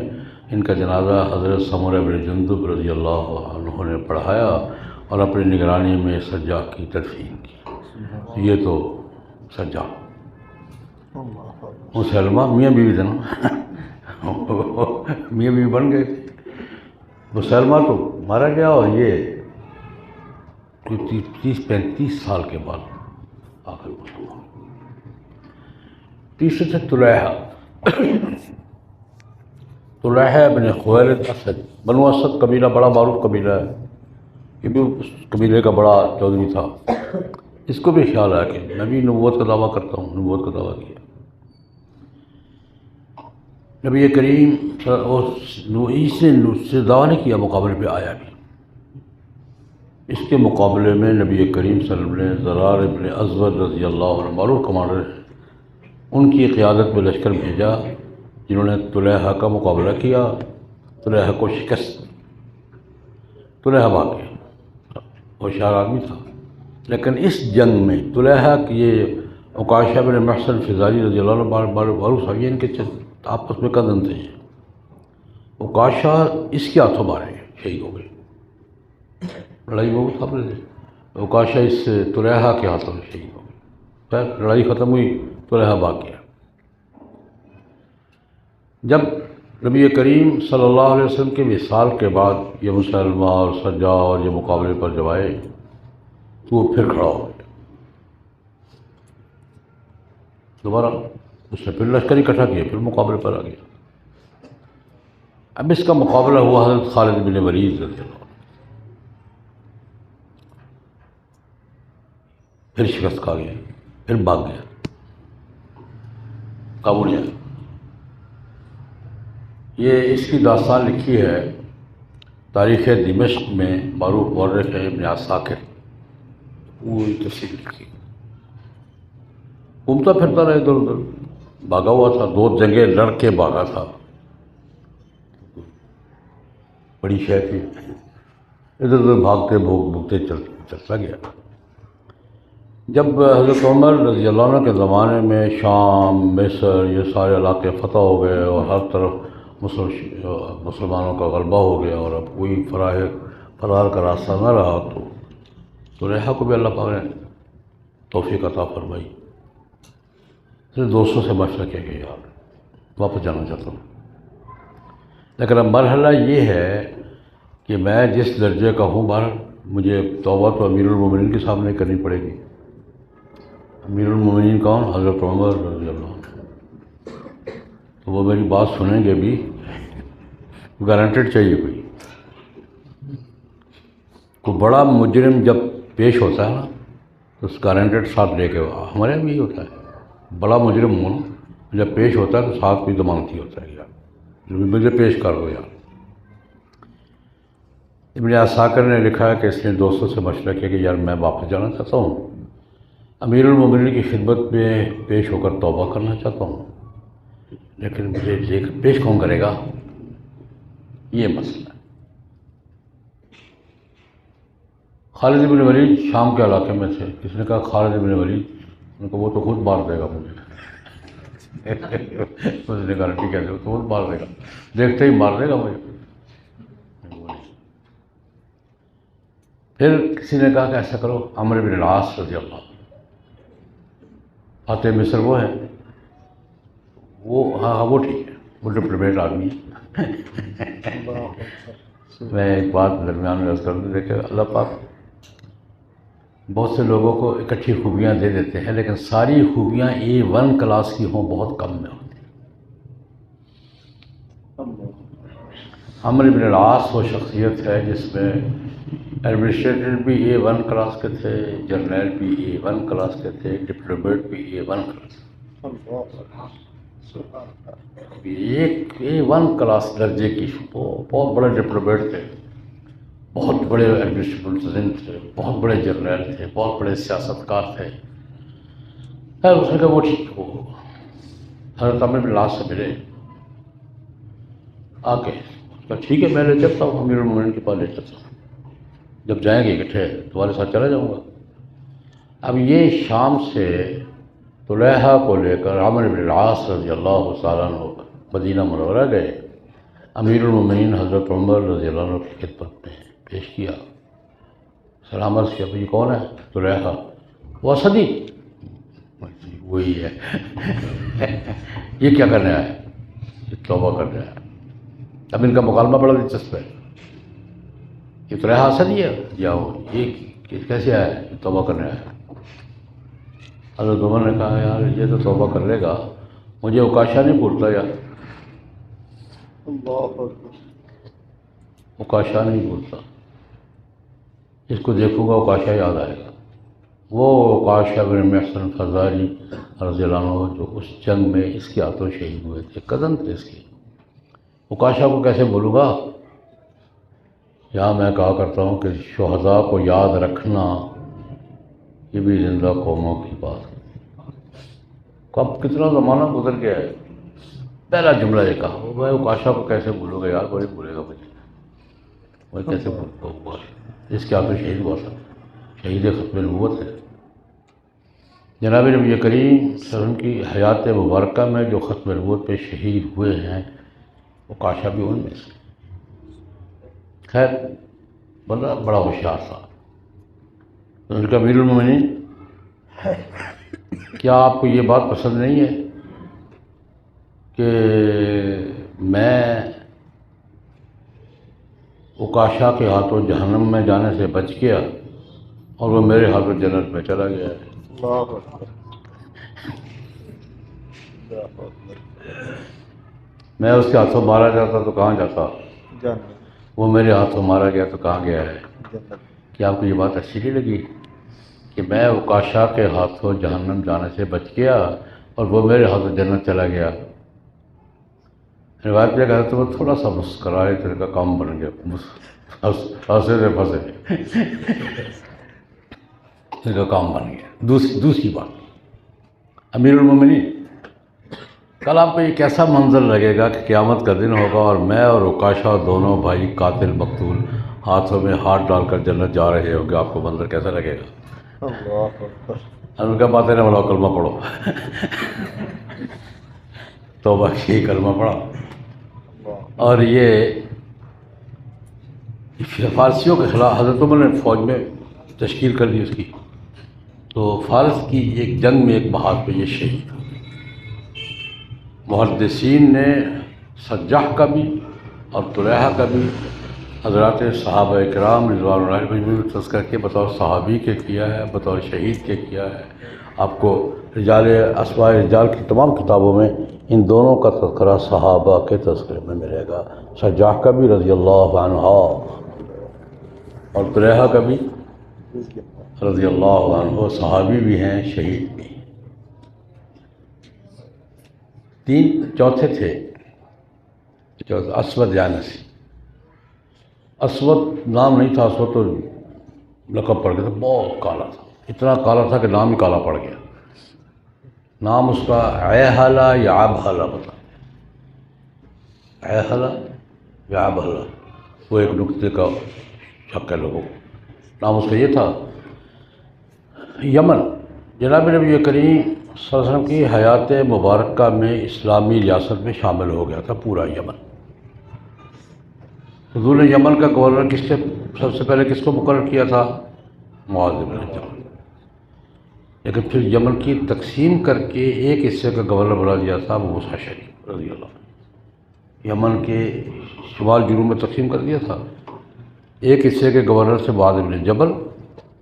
ان کا جنازہ حضرت سمرہ بن جندب رضی اللہ عنہ نے پڑھایا اور اپنی نگرانی میں سجاد کی تدفین کی۔ یہ تو سجاد مسلمہ میاں بیوی تھے نا، میاں بیوی بن گئے تھے۔ مسلمہ تو مارا گیا اور یہ 30-35 سال کے بعد آخر مسلمان۔ تیسرے تھے طلحہ بن خویلد اسد۔ بنو اسد قبیلہ بڑا معروف قبیلہ ہے، یہ بھی اس قبیلے کا بڑا چودھری تھا۔ اس کو بھی خیال ہے کہ میں بھی نبوت کا دعویٰ کرتا ہوں، نبوت کا دعویٰ کیا۔ نبی کریم اس نے دعویٰ نہیں کیا، مقابلے پہ آیا بھی۔ اس کے مقابلے میں نبی کریم صلی اللہ علیہ وسلم نے زرار ابن ازود رضی اللہ عنہ معروف کمانڈر، ان کی قیادت میں لشکر بھیجا، جنہوں نے طلحہ کا مقابلہ کیا، طلحہ کو شکست۔ طلحہ بھاگ گیا، ہوشیار آدمی تھا، لیکن اس جنگ میں طلحہ کی یہ عکاشہ بن محصن فزاری رضی اللہ عنہ معروف صحابی، ان کے آپس میں کزن تھے۔ عکاشہ اس کے ہاتھوں مارے شہید ہو گئے، لڑائی بہت تھا، عکاشہ اس طلحہ کے ہاتھوں میں شہید ہو گئے۔ پھر لڑائی ختم ہوئی، طلحہ بھاگ گیا۔ جب نبی کریم صلی اللہ علیہ وسلم کے وصال کے بعد یہ مسلمہ اور سجاد اور یہ مقابلے پر جب آئے تو وہ پھر کھڑا ہو گیا دوبارہ، اس نے پھر لشکر اکٹھا کیا، پھر مقابلے پر آ گیا۔ اب اس کا مقابلہ ہوا حضرت خالد بن ولید رضی اللہ عنہ، پھر شکست کھا گیا، پھر بھاگ گیا، قابو نہیں آیا۔ یہ اس کی داستان لکھی ہے تاریخ دمشق میں معروف مورخ ابن عساکر، پوری تفصیل لکھی۔ گھومتا پھرتا رہا ادھر ادھر، بھاگا ہوا تھا، 2 جنگیں لڑ کے بھاگا تھا، بڑی شے تھی، ادھر ادھر بھاگتے بھوگتے چلتا گیا۔ جب حضرت عمر رضی اللہ عنہ کے زمانے میں شام، مصر، یہ سارے علاقے فتح ہو گئے اور ہر طرف مسلمانوں کا غلبہ ہو گیا اور اب کوئی فرار کا راستہ نہ رہا، تو طلحہ کو بھی اللہ پاک نے توفیق عطا فرمائی۔ پھر دوستوں سے مشورہ کیا کہ یار واپس جانا چاہتا ہوں، لیکن اب مرحلہ یہ ہے کہ میں جس درجے کا ہوں، باہر مجھے توبہ تو امیر المومنین کے سامنے کرنی پڑے گی۔ امیر المومنین کون؟ حضرت عمر رضی اللہ عنہ۔ تو وہ میری بات سنیں گے بھی، گارنٹیڈ چاہیے کوئی بڑا مجرم جب پیش ہوتا ہے نا تو اس گارنٹیڈ ساتھ لے کے، ہمارے یہاں بھی یہی ہوتا ہے، بڑا مجرم ہوں جب پیش ہوتا ہے تو ساتھ بھی ضمانتی ہوتا ہے، یار مجھے پیش کر دو یار۔ ابن عساکر نے لکھا ہے کہ اس نے دوستوں سے مشورہ کیا کہ یار میں واپس جانا چاہتا ہوں، امیر المومنین کی خدمت میں پیش ہو کر توبہ کرنا چاہتا ہوں، لیکن مجھے لے کر پیش کون کرے گا، یہ مسئلہ ہے۔ خالد بن ولید شام کے علاقے میں تھے، کس نے کہا خالد بن ولید، ان کو وہ تو خود مار دے گا مجھے، اس نے گارنٹی کیا دے، وہ تو خود مار دے گا، دیکھتے ہی مار دے گا مجھے۔ پھر کسی نے کہا کہ ایسا کرو، عمرو بن العاص رضی اللہ عنہ، فاتح مصر وہ ہے، وہ ہاں وہ ٹھیک ہے، وہ ڈپلومیٹ آدمی ہے۔ میں ایک بات درمیان میں عرض کر دوں، دیکھیں اللہ پاک بہت سے لوگوں کو اکٹھی خوبیاں دے دیتے ہیں، لیکن ساری خوبیاں A1 کلاس کی ہوں بہت کم میں ہوتی ہیں۔ عمرو بن العاص وہ شخصیت ہے جس میں ایڈمنسٹریٹر بھی A1 کلاس کے تھے، جرنیل بھی A1 کلاس کے تھے، ڈپلومیٹ بھی A1 کلاس ایک A1 کلاس درجے کی، بہت بڑے ڈپلومیٹ تھے، بہت بڑے ایڈمنسٹریٹر تھے، بہت بڑے جرنیل تھے، بہت بڑے سیاستکار تھے۔ خیر اس نے کہا وہ ٹھیک ہو، حضرت عمرو بن العاص سے ملے آ کے، کہا ٹھیک ہے میں لے چلتا ہوں، امیر المومنین کے پاس لے چلتا ہوں، جب جائیں گے اکٹھے تمہارے ساتھ چلا جاؤں گا۔ اب یہ شام سے طلحہ کو لے کر عمرو بن العاص رضی اللہ تعالیٰ عنہ مدینہ منورہ گئے۔ امیر المومنین حضرت عمر رضی اللہ عنہ کی خدمت میں پیش کیا، سلام عرض کیا، یہ کون ہے؟ طلحہ، وہ اسدی، وہی ہے۔ یہ کیا کرنے آئے؟ یہ توبہ کرنے آئے۔ اب ان کا مکالمہ بڑا دلچسپ ہے۔ یہ طلحہ اسدی ہے یا یہ کیسے آیا ہے؟ توبہ کرنے آیا۔ حضرت عمر نے کہا یار یہ تو توبہ کر لے گا، مجھے اوکاشا نہیں بھولتا یار، اللہ اکبر۔ اوکاشا نہیں بھولتا، اس کو دیکھوں گا اوکاشا یاد آئے گا۔ وہ اوکاشا بن محسن فزاری رضی اللہ عنہ جو اس جنگ میں اس کے ہاتھوں شہید ہوئے تھے، کزن تھے اس کے، اوکاشا کو کیسے بھولوں گا؟ یہاں میں کہا کرتا ہوں کہ شہداء کو یاد رکھنا یہ بھی زندہ قوموں کی بات ہے۔ کب کتنا زمانہ گزر گیا ہے، پہلا جملہ یہ کہا، میں اوکاشا کو کیسے بھولوں گا یار، وہی بھولے گا مجھے، وہی کیسے بھولوں گا، اس کے ہاتھوں شہید ہوا تھا، شہید ختم نبوت ہے۔ جناب نبی کریم صلی اللہ علیہ وسلم کی حیات مبارکہ میں جو ختم نبوت پہ شہید ہوئے ہیں اوکاشا بھی ان میں سے۔ خیر بندہ بڑا ہوشیار تھا۔ ان کا امیر المومنین، کیا آپ کو یہ بات پسند نہیں ہے کہ میں اوکاشا کے ہاتھوں جہنم میں جانے سے بچ گیا اور وہ میرے ہاتھوں جنت میں چلا گیا ہے؟ اللہ اکبر۔ اللہ اکبر۔ میں اس کے ہاتھوں مارا جاتا تو کہاں جاتا، جنت، وہ میرے ہاتھوں مارا گیا تو کہاں گیا ہے؟ جنت۔ کیا آپ کو یہ بات اچھی نہیں لگی کہ میں اوکاشا کے ہاتھوں جہنم جانے سے بچ گیا اور وہ میرے ہاتھوں جنت چلا گیا؟ روایت میں کہا تو وہ تھوڑا سا مسکرائے تو ان کا کام بن گیا، ہنسے سے پھنسے، ان کا کام بن گیا۔ دوسری بات، امیر المومنین، کل آپ کو یہ کیسا منظر لگے گا کہ قیامت کا دن ہوگا اور میں اور اوکاشا دونوں بھائی قاتل مقتول ہاتھوں میں ہاتھ ڈال کر جنت جا رہے ہوں گے، آپ کو منظر کیسا لگے گا؟ اللہ اکبر۔ ان کا باتیں نہ بڑھاؤ، کلمہ پڑھو، توبہ کی کلمہ پڑھا۔ اور یہ فارسیوں کے خلاف حضرت عمر نے فوج میں تشکیل کر دی اس کی، تو فارس کی ایک جنگ میں ایک بہاد پہ یہ شہید ہو گئے۔ محدثین نے سجاح کا بھی اور طلحہ کا بھی حضرات صحابہ کرام رضوان اللہ علیہم میں تذکر کے بطور صحابی کے کیا ہے، بطور شہید کے کیا ہے۔ آپ کو رجال اسماء رجال کی تمام کتابوں میں ان دونوں کا تذکرہ صحابہ کے تذکرے میں ملے گا، سجاح کا بھی رضی اللہ عنہ اور طلحہ کا بھی رضی اللہ عنہ، صحابی بھی ہیں شہید بھی۔ چوتھے تھے اسود یانسی۔ اسود نام نہیں تھا، اسود تو لقب پڑ گیا تھا، بہت کالا تھا، اتنا کالا تھا کہ نام ہی کالا پڑ گیا۔ نام اس کا عیہلہ یا عبہلہ بتا، عیہلہ یا عبہلہ، وہ ایک نقطے کا شک ہے لوگوں کو، نام اس کا یہ تھا۔ یمن، جناب نبی کریم صلی اللہ علیہ وسلم کی حیات مبارکہ میں اسلامی ریاست میں شامل ہو گیا تھا پورا یمن۔ حضور نے یمن کا گورنر سب سے پہلے کس کو مقرر کیا تھا؟ معاذ بن جبل۔ لیکن پھر یمن کی تقسیم کر کے ایک حصے کا گورنر بنا دیا تھا ابو موسیٰ شریف رضی اللہ عنہ۔ یمن کے شمال جنوب میں تقسیم کر دیا تھا، ایک حصے کے گورنر سے معاذ بن جبل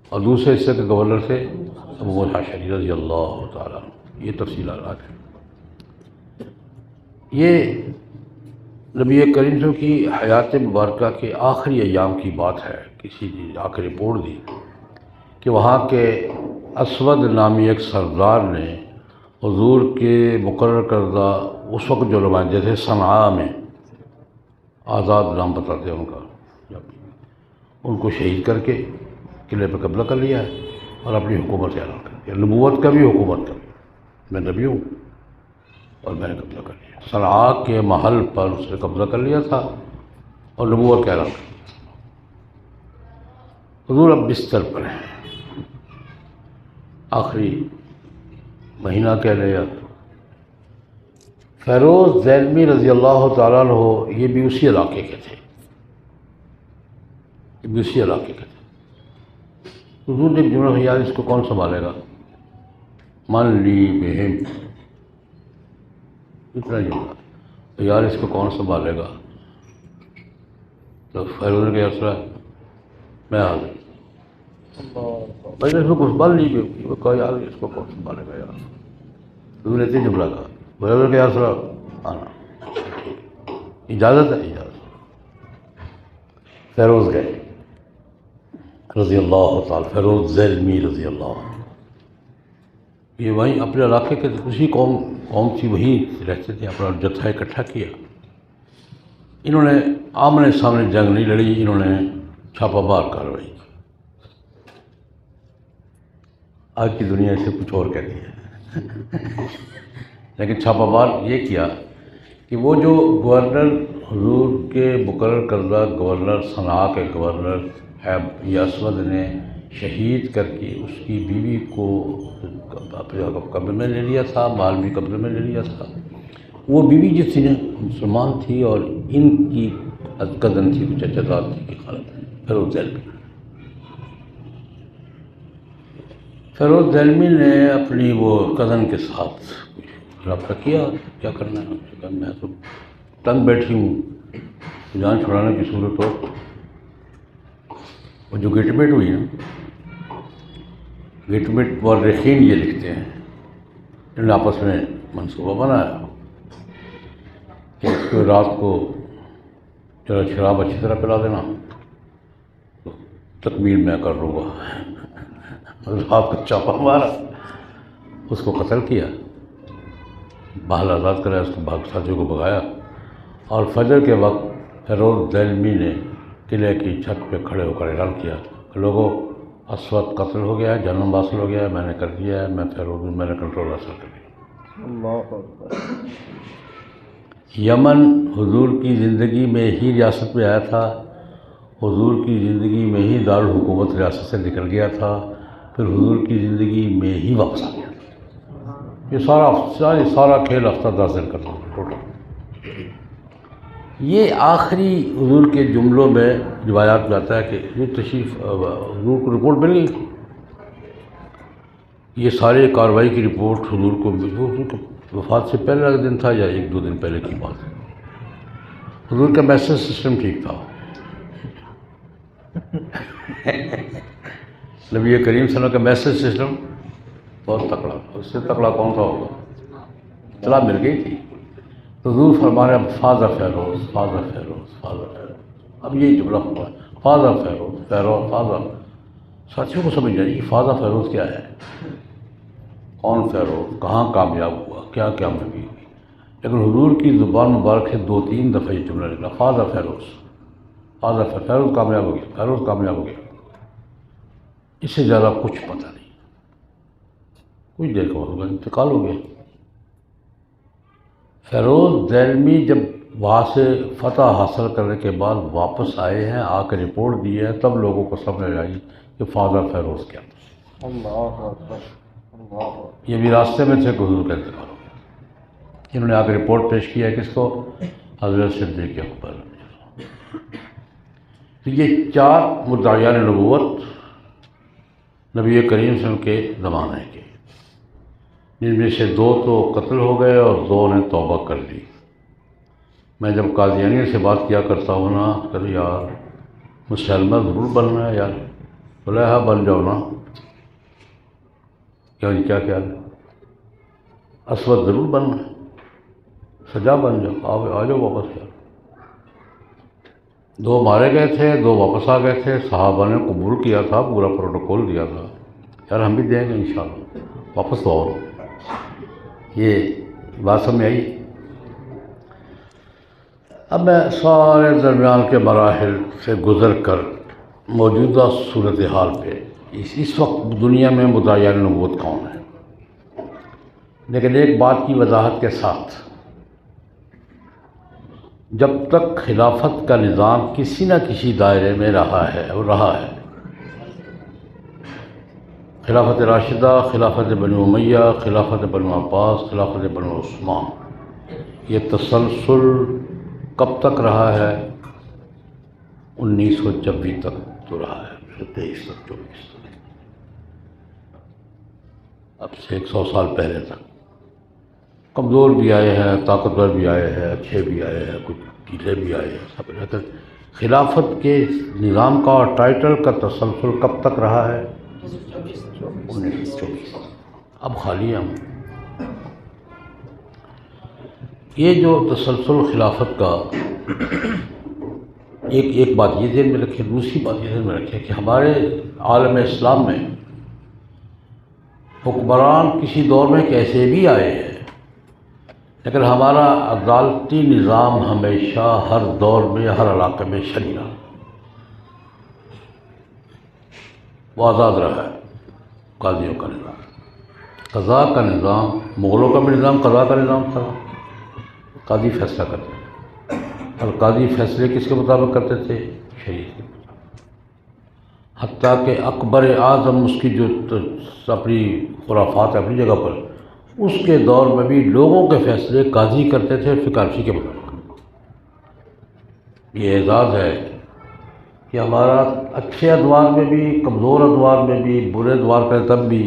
اور دوسرے حصے کے گورنر سے ابو موسیٰ شریف رضی اللہ تعالیٰ عنہ۔ یہ تفصیلات ہیں۔ یہ نبی کریم صلی اللہ علیہ وسلم کی حیات مبارکہ کے آخری ایام کی بات ہے، کسی نے آ کے رپورٹ دی کہ وہاں کے اسود نامی ایک سردار نے حضور کے مقرر کردہ اس وقت جو نمائندے تھے صنعاء میں، آزاد نام بتاتے ہیں ان کا، ان کو شہید کر کے قلعے پہ قبضہ کر لیا ہے اور اپنی حکومت اعلان کر دیا، نبوت کا بھی حکومت کا بھی، میں نبی ہوں اور میں نے قبضہ کر لیا۔ صنعاء کے محل پر اس نے قبضہ کر لیا تھا اور نبوت کا اعلان کر دیا۔ حضور اب بستر پر ہیں، آخری مہینہ کہہ لے یا فیروز ذیلمی رضی اللہ تعالیٰ عنہ یہ بھی اسی علاقے کے تھے، یہ بھی اسی علاقے کے تھے۔ حضور نے ایک جملہ یار اس کو کون سنبھالے گا، من لی بہم، اتنا جملہ یار اس کو کون سنبھالے گا، تو فیروز نے کہا یار میں آ گئی، میں نے اس کو کچھ بال نہیں بھی کہا یار اس کو کون سنبھالے گا یار، حضور نے اتنی جملہ کہا، فیروز نے کہا یار آنا، اجازت ہے، اجازت۔ فیروز گئے رضی اللہ تعالیٰ، فیروز ذیلمی رضی اللہ عنہ، یہ وہیں اپنے علاقے کے اسی قوم تھی، وہیں رہتے تھے، اپنا جتھا اکٹھا کیا۔ انہوں نے آمنے سامنے جنگ نہیں لڑی، انہوں نے چھاپہ مار کارروائی کی۔ آج کی دنیا اسے کچھ اور کہتی ہے لیکن چھاپہ مار یہ کیا کہ وہ جو گورنر حضور کے مقرر کردہ گورنر، صنعاء کے گورنر یہ اسود نے شہید کر کے اس کی بیوی کو قبضے میں لے لیا تھا، مال بھی قبضے میں لے لیا تھا۔ وہ بیوی جو تھی نا مسلمان تھی اور ان کی کزن تھی، چچا زاد تھی کی خالد، فیروز ذیلمی۔ فیروز ذیلمی نے اپنی وہ کزن کے ساتھ رابطہ کیا، کیا کرنا ہے، میں تو تنگ بیٹھی ہوں، جان چھڑانے کی صورت ہو۔ وہ جو گٹمیٹ ہوئی نا، گٹمیٹ مورخین یہ لکھتے ہیں، انہوں نے آپس میں منصوبہ بنایا کہ اس کو رات کو ذرا شراب اچھی طرح پلا دینا، تو تکمیل میں کر لوں گا۔ رات کو چاپا مارا، اس کو قتل کیا، بحال آزاد کرایا، اس کو ساتھیوں کو بھگایا، اور فجر کے وقت فیروز ذیلمی نے قلعے کی چھت پہ کھڑے ہو کر اعلان کیا کہ لوگوں اسود قتل ہو گیا ہے، جہنم حاصل ہو گیا ہے، میں نے کر دیا ہے، میں فیروز ہوں، میں نے کنٹرول حاصل کر لیا۔ اللہ اکبر۔ یمن حضور کی زندگی میں ہی ریاست میں آیا تھا، حضور کی زندگی میں ہی دارالحکومت ریاست سے نکل گیا تھا، پھر حضور کی زندگی میں ہی واپس آ گیا تھا۔ یہ سارا کھیل ہفتہ 10 دن کا تھا ٹوٹل۔ یہ آخری حضور کے جملوں میں روایات میں آتا ہے کہ یہ تشریف حضور کو رپورٹ مل گئی، یہ سارے کارروائی کی رپورٹ حضور کو وفات سے پہلے کا دن تھا یا 1-2 دن پہلے کی بات ہے۔ حضور کا میسیج سسٹم ٹھیک تھا، نبی کریم صلی اللہ علیہ وسلم کا میسیج سسٹم بہت تکڑا تھا، اس سے تکڑا کون سا ہوگا، اطلاع مل گئی تھی۔ تو حضور فرما رہے اب فاضا فیروز، فاضا فیروز، فاضا فیروز، اب یہی جملہ ہوا ہے، فاضا فیروز، فیروز فاضا۔ ساتھیوں کو سمجھ جائے کہ فاضا فیروز کیا ہے، کون فیروز، کہاں کامیاب ہوا، کیا کیا مہنگی ہوئی، لیکن حضور کی زبان مبارک سے 2-3 دفعہ یہ جملہ نکلا، فاضا فیروز، فاضا فیروز کامیاب ہو گیا، فیروز کامیاب ہو گیا۔ اس سے زیادہ کچھ پتہ نہیں، کچھ دیر کا ہوگا انتقال ہو گیا۔ فیروز ذیلمی جب وہاں سے فتح حاصل کرنے کے بعد واپس آئے ہیں، آ کے رپورٹ دی ہے، تب لوگوں کو سمجھ آئی کہ فاضا فیروز کیا تھا۔ اللہ اکبر، اللہ اکبر۔ یہ بھی راستے میں تھے کہ حضور کا انتقال ہو گیا۔ انہوں نے آ کے رپورٹ پیش کیا کس کو، حضرت صدیق اکبر۔ تو یہ 4 مدعیان نبوت نبی کریم صلی اللہ علیہ وسلم کے زمانے کے، جن میں سے 2 تو قتل ہو گئے اور 2 نے توبہ کر لی۔ میں جب قادیانیوں سے بات کیا کرتا ہوں نا، کہ یار مسلمہ ضرور بننا ہے یار، بولے ہاں بن جاؤ نا، کیا خیال ہے، اسود ضرور بننا ہے، سجا بن جاؤ، آ جاؤ واپس یار۔ 2 مارے گئے تھے، 2 واپس آ گئے تھے، صحابہ نے قبول کیا تھا، پورا پروٹوکول دیا تھا، یار ہم بھی دیں گے انشاءاللہ، واپس تو آؤ۔ یہ بات سمجھ آئی۔ اب میں سارے درمیان کے مراحل سے گزر کر موجودہ صورتحال پہ اس وقت دنیا میں مدعیان نبوت کون ہے، لیکن ایک بات کی وضاحت کے ساتھ، جب تک خلافت کا نظام کسی نہ کسی دائرے میں رہا ہے، خلافت راشدہ، خلافت بنو امیہ، خلافت بنو عباس، خلافت بنو عثمان، یہ تسلسل کب تک رہا ہے؟ 1926 تک تو رہا ہے، 23 تک، 24 تک، اب سے 100 سال پہلے تک۔ کمزور بھی آئے ہیں، طاقتور بھی آئے ہیں، اچھے بھی آئے ہیں، کچھ ڈھیلے بھی آئے ہیں، سب لیکن خلافت کے نظام کا اور ٹائٹل کا تسلسل کب تک رہا ہے؟ 1924۔ اب خالی ہم یہ جو تسلسل خلافت کا، ایک بات یہ ذہن میں رکھیں، دوسری بات یہ ذہن میں رکھیں کہ ہمارے عالم اسلام میں حکمران کسی دور میں کیسے بھی آئے ہیں، لیکن ہمارا عدالتی نظام ہمیشہ ہر دور میں، ہر علاقے میں شرعی رہا، وہ آزاد رہا ہے۔ قاضیوں کا نظام، قضاء کا نظام، مغلوں کا بھی نظام قضاء کا نظام تھا، قاضی فیصلہ کرتے تھے، اور قاضی فیصلے کس کے مطابق کرتے تھے؟ شریعت کے مطابق۔ حتیٰ کہ اکبر اعظم اس کی جو اپنی خرافات ہے اپنی جگہ پر، اس کے دور میں بھی لوگوں کے فیصلے قاضی کرتے تھے فقہ حنفی کے مطابق۔ یہ اعزاز ہے کہ ہمارا اچھے ادوار میں بھی، کمزور ادوار میں بھی، برے ادوار پہ تب بھی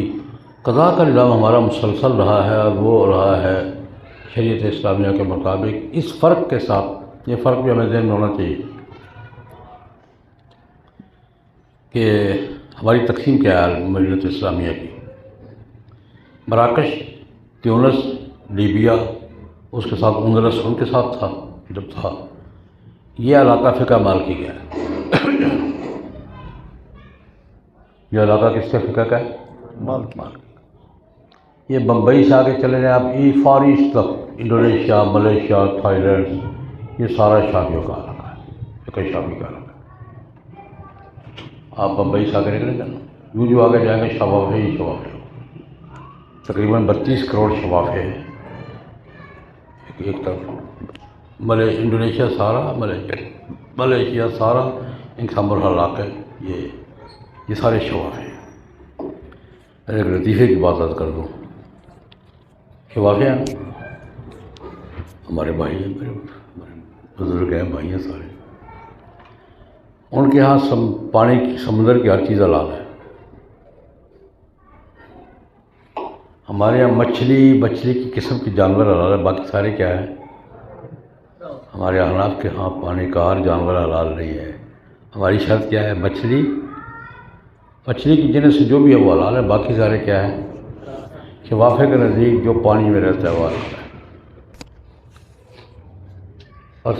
قضاء کا نظام ہمارا مسلسل رہا ہے، اور وہ رہا ہے شریعت اسلامیہ کے مطابق۔ اس فرق کے ساتھ، یہ فرق بھی ہمیں ذہن میں ہونا چاہیے کہ ہماری تقسیم کیا ہے ملت اسلامیہ کی۔ مراکش، تیونس، لیبیا، اس کے ساتھ اندلس ان کے ساتھ تھا جب تھا، یہ علاقہ فقہ مالکی کا ہے۔ یہ علاقہ کس کا فقہ کا ہے؟ مالکی۔ یہ بمبئی سے آگے چلے جائیں آپ، فار ایسٹ تک، انڈونیشیا، ملیشیا، تھائی لینڈ، یہ سارا شافیوں کا علاقہ ہے، فقہ شافی کا علاقہ ہے۔ آپ بمبئی سے آگے نکلیں جانا، یوں جو آگے جائیں گے شفافے ہی شفافے، تقریباً 32 کروڑ شفافے ہیں ایک طرف۔ انڈونیشیا سارا، ملیشیا سارا، ان کا مرحلہ علاقہ ہے، یہ سارے شفافے ہیں۔ میں ایک لطیفے کی بات عرض کر دوں، شفافے ہیں ہمارے بھائی ہیں، میرے بزرگ ہیں، بھائی ہیں سارے، ان کے ہاں پانی کی، سمندر کی ہر چیز حلال ہے۔ ہمارے یہاں مچھلی کی قسم کی جانور حلال ہے، باقی سارے کیا ہیں؟ ہمارے احناف کے ہاں پانی کا ہر جانور حلال نہیں ہے۔ ہماری شرط کیا ہے؟ مچھلی کی جنس سے جو بھی ہے وہ حلال ہے، باقی سارے کیا ہے؟ شفافے کے نزدیک جو پانی میں رہتا ہے وہ حلال ہے۔ اور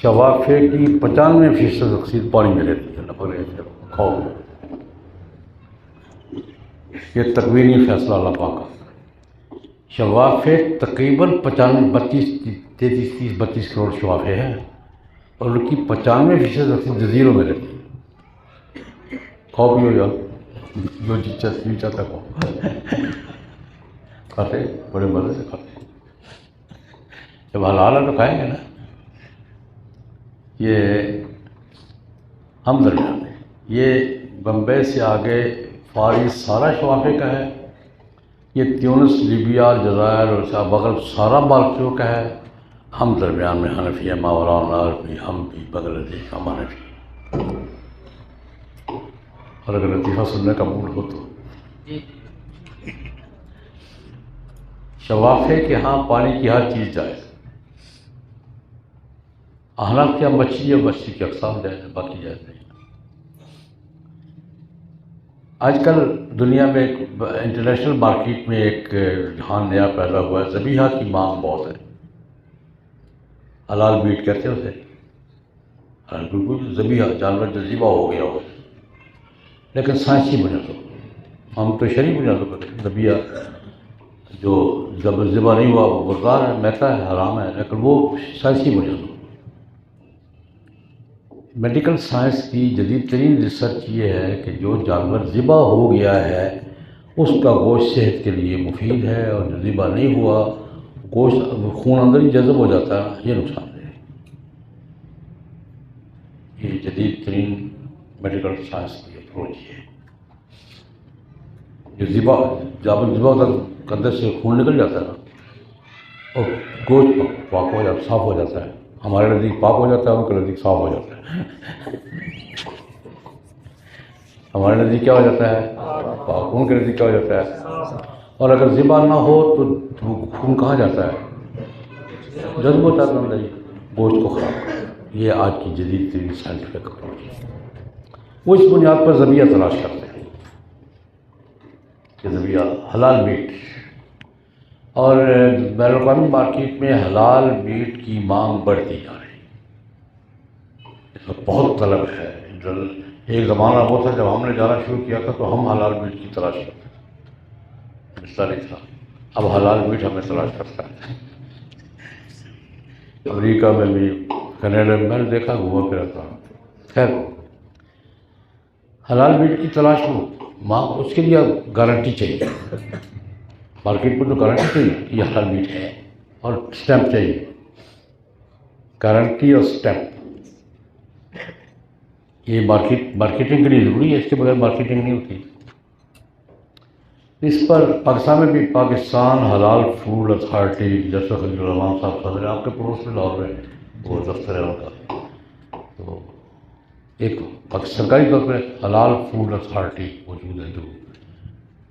شفافے کی 95% تقسیم پانی میں رہتی ہے، لپڑے سے کھاؤ۔ یہ تکوینی فیصلہ اللہ پاک کا۔ شفافے تقریباً 32 کروڑ شفافے ہیں، اور ان کی 95% تقسیم جزیروں میں رہتی ہے۔ کھاؤ پیو جاؤ، جو جی چاہتا کھاؤ، کھاتے بڑے مزے سے کھاتے، جب حلال ہے تو کھائیں گے نا۔ یہ ہم درمیان میں، یہ بمبئی سے آگے فار ایسٹ سارا شفافے کا ہے، یہ تیونس، لیبیا، الجزائر اور بغل سارا مالکیوں کا ہے، ہم درمیان میں حنفی ہیں، ماوراء النہر بھی، ہم بھی، بغل دیش ہم حنفی۔ اور اگر لطیفہ سننے کا موڈ ہو تو شفافے کے ہاں پانی کی ہر چیز جائز، احناف کے ہاں مچھلی کی اقسام جائز ہے، باقی جائز نہیں۔ آج کل دنیا میں انٹرنیشنل مارکیٹ میں ایک رجحان نیا پیدا ہوا ہے، ذبیحہ کی مانگ بہت ہے، حلال میٹ کہتے ہیں اسے، حلال بالکل ذبیحہ، جانور جو ذبح ہو گیا ہو، لیکن سائنسی بنیادوں، ہم تو شرعی بنیادوں پر ذبیحہ جو ذبح نہیں ہوا وہ مردار ہے، میتا ہے، حرام ہے، لیکن وہ سائنسی بنیادوں۔ میڈیکل سائنس کی جدید ترین ریسرچ یہ ہے کہ جو جانور ذبح ہو گیا ہے اس کا گوشت صحت کے لیے مفید ہے، اور جو ذبح نہیں ہوا گوشت خون اندر ہی جذب ہو جاتا ہے، یہ نقصان دہ ہے۔ یہ جدید ترین میڈیکل سائنس کی اپروچ ہے۔ یہ ذبح جب ذبح تک اندر سے خون نکل جاتا ہے نا، اور گوشت پاک ہو جاتا، صاف ہو جاتا ہے. ہمارے نزدیک پاک ہو جاتا ہے، ان کے نزدیک صاف ہو جاتا ہے. ہمارے نزدیک کیا ہو جاتا ہے؟ پاک. ان کے نزدیک کیا ہو جاتا ہے؟ اور اگر ذبح نہ ہو تو خون کہاں جاتا ہے؟ جذب ہوتا ہے اندر ہی، گوشت کو خراب کرتا ہے. یہ آج کی جدید ترین سائنٹیفک اپروچ ہے. وہ اس بنیاد پر ذبیحہ تلاش کرتے ہیں کہ ذبیحہ حلال میٹ، اور بین الاقوامی مارکیٹ میں حلال میٹ کی مانگ بڑھتی جا رہی ہے. اس میں بہت طلب ہے. ایک زمانہ وہ تھا جب ہم نے جانا شروع کیا تھا تو ہم حلال میٹ کی تلاش کرتے تھے، مسئلہ نہیں تھا. اب حلال میٹ ہمیں تلاش کرتا ہے. امریکہ میں بھی، کینیڈا میں نے دیکھا، گھوما پھرا تھا. خیر، حلال میٹ کی تلاش ہو، مانگ، اس کے لیے گارنٹی چاہیے. مارکیٹ میں تو گارنٹی چاہیے کہ یہ حلال میٹ ہے، اور اسٹیمپ چاہیے، گارنٹی اور اسٹیمپ. یہ مارکیٹنگ کے لیے ضروری ہے، اس کے بغیر مارکیٹنگ نہیں ہوتی. اس پر پاکستان میں بھی پاکستان حلال فوڈ اتھارٹی، جیسے خلیل الرحمان صاحب صدر آپ کے پڑوس میں لاہور میں وہ دفتر ہے ان کا، تو ایک سرکاری طور پہ حلال فوڈ اتھارٹی موجود ہے جو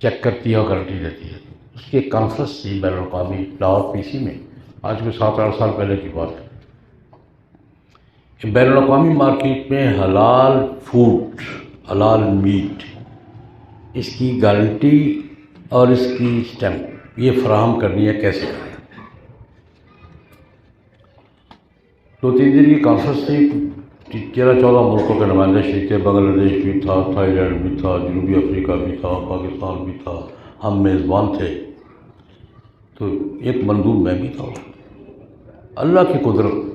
چیک کرتی ہے اور گارنٹی دیتی ہے. اس کی ایک کانفرنس تھی بین الاقوامی لاہور پی سی میں، آج کے 7-8 سال پہلے کی بات ہے. بین الاقوامی مارکیٹ میں حلال فوڈ، حلال میٹ، اس کی گارنٹی اور اس کی اسٹیمپ یہ فراہم کرنی ہے، کیسے کریں. 2-3 دن کی کانفرنس تھی، 13-14 ملکوں کے نمائندے شریک تھے. بنگلہ دیش بھی تھا، تھائی لینڈ بھی تھا، جنوبی افریقہ بھی تھا، پاکستان بھی تھا، ہم میزبان تھے. تو ایک مندوب میں بھی تھا. اللہ کی قدرت،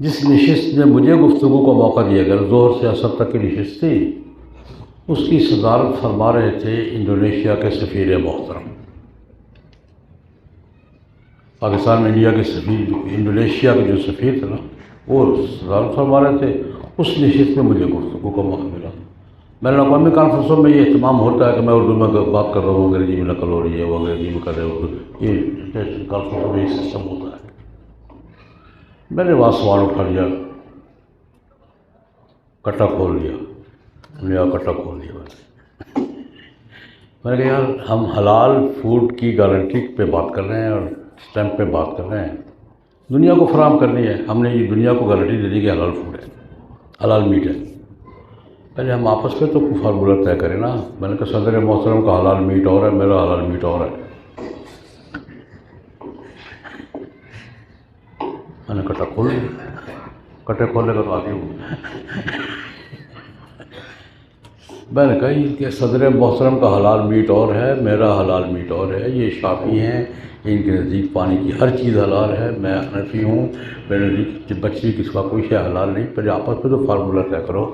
جس نشست میں مجھے گفتگو کا موقع دیا گیا، ظہر سے عصر تک کی نشست تھی، اس کی صدارت فرما رہے تھے انڈونیشیا کے سفیر محترم. پاکستان میں انڈیا کے سفیر، انڈونیشیا کے جو سفیر تھے نا، وہ صدارت فرما رہے تھے. اس نشست میں مجھے گفتگو کا موقع ملا. بین الاقوامی کانفرنسوں میں یہ اہتمام ہوتا ہے کہ میں اردو میں بات کر رہا ہوں، انگریزی میں نقل ہو رہی ہے، وہ انگریزی میں کر رہے اردو. یہ کانفرنسوں میں یہ سسٹم ہوتا ہے. میں نے وہاں سوال اٹھا لیا، کٹا کھول لیا، نیا کٹا کھول لیا. میں نے کہا یار، ہم حلال فوڈ کی گارنٹی پہ بات کر رہے ہیں اور اسٹیمپ پہ بات کر رہے ہیں، دنیا کو فراہم کرنی ہے. ہم نے یہ دنیا کو گارنٹی دے دی کہ حلال فوڈ ہے، حلال میٹ ہے. پہلے ہم آپس میں تو کوئی فارمولہ طے کریں نا. میں نے کہا صدر محترم کا حلال میٹ اور ہے، میرا حلال میٹ اور ہے. میں نے کٹا کھول لیا. کٹے کھولنے کا تو آتی ہوں. میں نے کہا یہ کہ صدر محترم کا حلال میٹ اور ہے، میرا حلال میٹ اور ہے. یہ شافعی ہیں، ان کے نزدیک پانی کی ہر چیز حلال ہے. میں حنفی ہوں، میرے نزدیک بچی کس کا کوئی شے حلال نہیں. پہلے آپس میں تو فارمولہ طے کرو.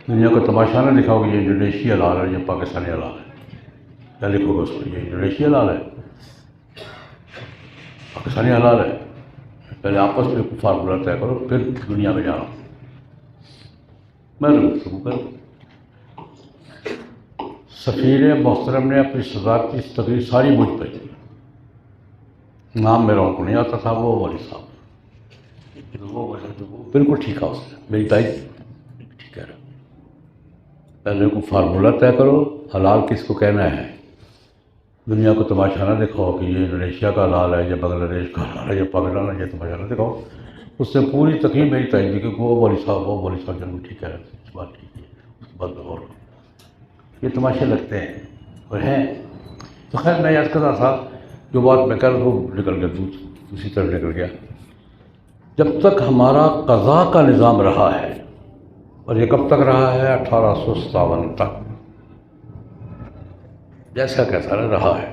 دنیا کو تماشا نہ دکھاؤ کہ یہ انڈونیشیا حلال ہے، یہ پاکستانی حلال ہے. کیا لکھو گے اس کو؟ یہ انڈونیشیا حلال ہے، پاکستانی حلال ہے. پہلے آپس میں فارمولہ طے کرو، پھر دنیا میں جانا. میں نے گفتگو کر، سفیر محترم نے اپنی صدارتی تقریر ساری مجھ پہ کی. نام میرا ان کو نہیں آتا تھا. وہ والی صاحب، وہ بالکل ٹھیک ہے، اس نے میری تائید ٹھیک ہے. پہلے کو فارمولہ طے کرو، حلال کس کو کہنا ہے. دنیا کو تماشا نہ دکھاؤ کہ یہ انڈونیشیا کا حلال ہے، یہ بنگلہ دیش کا حلال ہے، یہ پاکستان ہے. یہ تماشا نہ دکھاؤ. اس سے پوری تقریب میری تائید کہ وہ والی صاحب جنگ ٹھیک ہے، اس بات ٹھیک ہے. اس کے بعد اور یہ تماشے لگتے ہیں اور ہیں. تو خیر، میں یاد کر رہا تھا، جو بات میں کر رہا ہوں نکل گیا، دوسری طرف نکل گیا. جب تک ہمارا قضا کا نظام رہا ہے، اور یہ کب تک رہا ہے؟ 1857 تک. جیسا کیسا رہا ہے،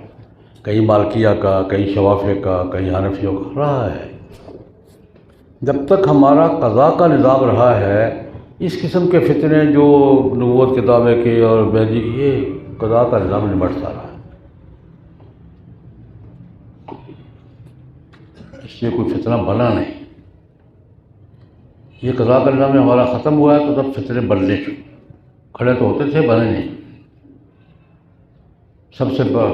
کہیں مالکیہ کا، کہیں شوافیہ کا، کہیں حنفیوں کا رہا ہے. جب تک ہمارا قضا کا نظام رہا ہے، اس قسم کے فتنے جو نبوت کے دعوے کے اور مہدی کی، یہ قضا کا نظام نمٹتا رہا ہے. اس لیے کوئی فتنہ بنا نہیں. یہ قضا کا نظام ہمارا ختم ہوا ہے تو تب فتنے بننے کھڑے تو ہوتے تھے، بنے نہیں. سب سے بڑا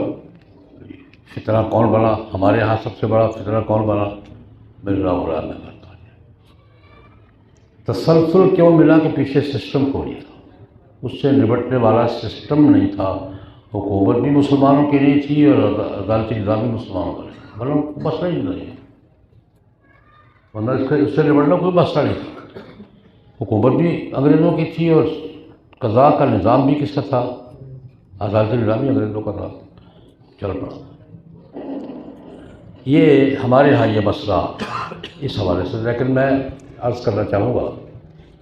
فتنہ کون بنا؟ ہمارے ہاں سب سے بڑا فتنہ کون بنا؟ مرزا غلام احمد خان۔ تسلسل کیوں ملا کہ پیچھے سسٹم کوئی تھا، اس سے نمٹنے والا سسٹم نہیں تھا، حکومت بھی مسلمانوں کی نہیں تھی اور عدالتی نظام بھی مسلمانوں کا نہیں تھا، مطلب مسئلہ ہی نہیں ہے، ورنہ اس سے نمٹنا کوئی مسئلہ نہیں تھا۔ حکومت بھی انگریزوں کی تھی اور قضاء کا نظام بھی کس کا تھا؟ عدالتی نظام بھی انگریزوں کا تھا، چل پڑا۔ یہ ہمارے ہاں یہ مسئلہ اس حوالے سے، لیکن میں عرض کرنا چاہوں گا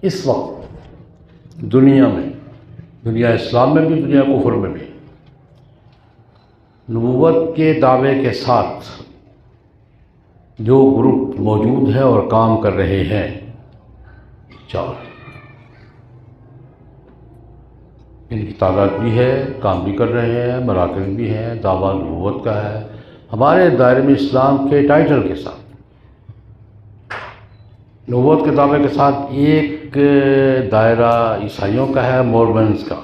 اس وقت دنیا میں، دنیا اسلام میں بھی، دنیا کفر میں بھی، نبوت کے دعوے کے ساتھ جو گروپ موجود ہیں اور کام کر رہے ہیں، چار، ان کی تعداد بھی ہے، کام بھی کر رہے ہیں، مراکز بھی ہیں، دعویٰ نبوت کا ہے، ہمارے دائرے میں اسلام کے ٹائٹل کے ساتھ، نبوت کے دعوے کے ساتھ ایک دائرہ عیسائیوں کا ہے، مورمنز کا،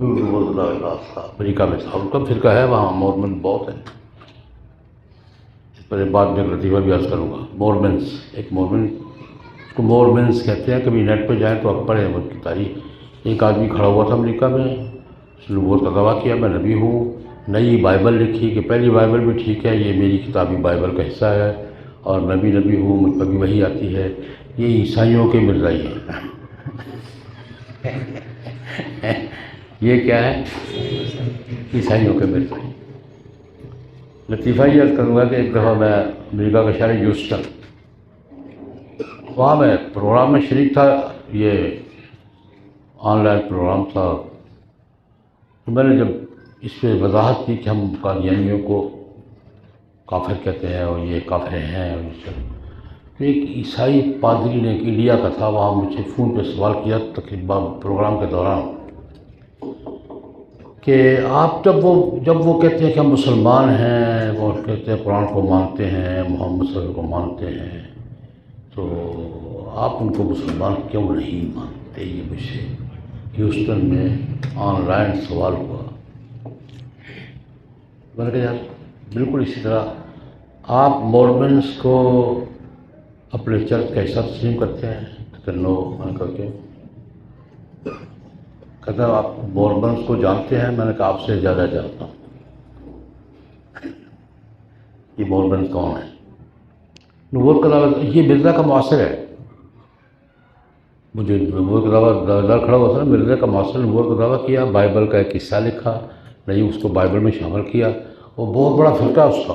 امریکہ میں تھا ان کا فرقہ ہے، وہاں مورمن بہت ہیں، اس پر بعد میں ایک لطیفہ بھی عرض کروں گا۔ مورمنز، ایک مورمن، اس کو مورمنز کہتے ہیں، کبھی نیٹ پہ جائیں تو آپ پڑھیں ان کی تاریخ۔ ایک آدمی کھڑا ہوا تھا امریکہ میں، اس نے نبوت کا دعویٰ کیا، میں نبی ہوں، نئی بائبل لکھی کہ پہلی بائبل بھی ٹھیک ہے، یہ میری کتابی بائبل کا حصہ ہے، اور نبی ہوں، مجھ پر بھی وحی آتی ہے، یہ عیسائیوں کے مرزائی ہیں۔ یہ کیا ہے؟ عیسائیوں کے مرزائی۔ لطیفہ یہ عرض کروں گا کہ ایک دفعہ میں امریکہ کا شہر ہیوسٹن، وہاں میں پروگرام میں شریک تھا، یہ آن لائن پروگرام تھا، تو میں نے جب اس پہ وضاحت کی کہ ہم قادیانیوں کو کافر کہتے ہیں اور یہ کافر ہیں، اور اس طرح، تو ایک عیسائی پادری نے، انڈیا کا تھا، وہاں مجھ سے فون پہ سوال کیا تقریباً پروگرام کے دوران کہ آپ جب وہ کہتے ہیں کہ ہم مسلمان ہیں، وہ کہتے ہیں قرآن کو مانتے ہیں، محمد صلی اللہ علیہ وسلم کو مانتے ہیں، تو آپ ان کو مسلمان کیوں نہیں مانتے؟ یہ مجھ سے ہیوسٹن میں آن لائن سوال ہوا۔ میں نے کہا یار بالکل اسی طرح آپ مورمنس کو اپنے چرچ کا حصہ تسلیم کرتے ہیں؟ کہتے نو۔ میں نے کہا کہ کہتا ہے آپ مورمنس کو جانتے ہیں؟ میں نے کہا آپ سے زیادہ جانتا ہوں۔ یہ مورمنس کون ہے؟ نبوت کا دعویٰ، یہ مرزا کا معاصر ہے، مجھے نبوت کا دعویٰ کھڑا ہوا تھا نا، مرزا کا معاصر، نبوت کا دعویٰ کیا، بائبل کا ایک حصہ لکھا، نہیں اس کو بائبل میں شامل کیا، وہ بہت بڑا فرقہ ہے اس کا،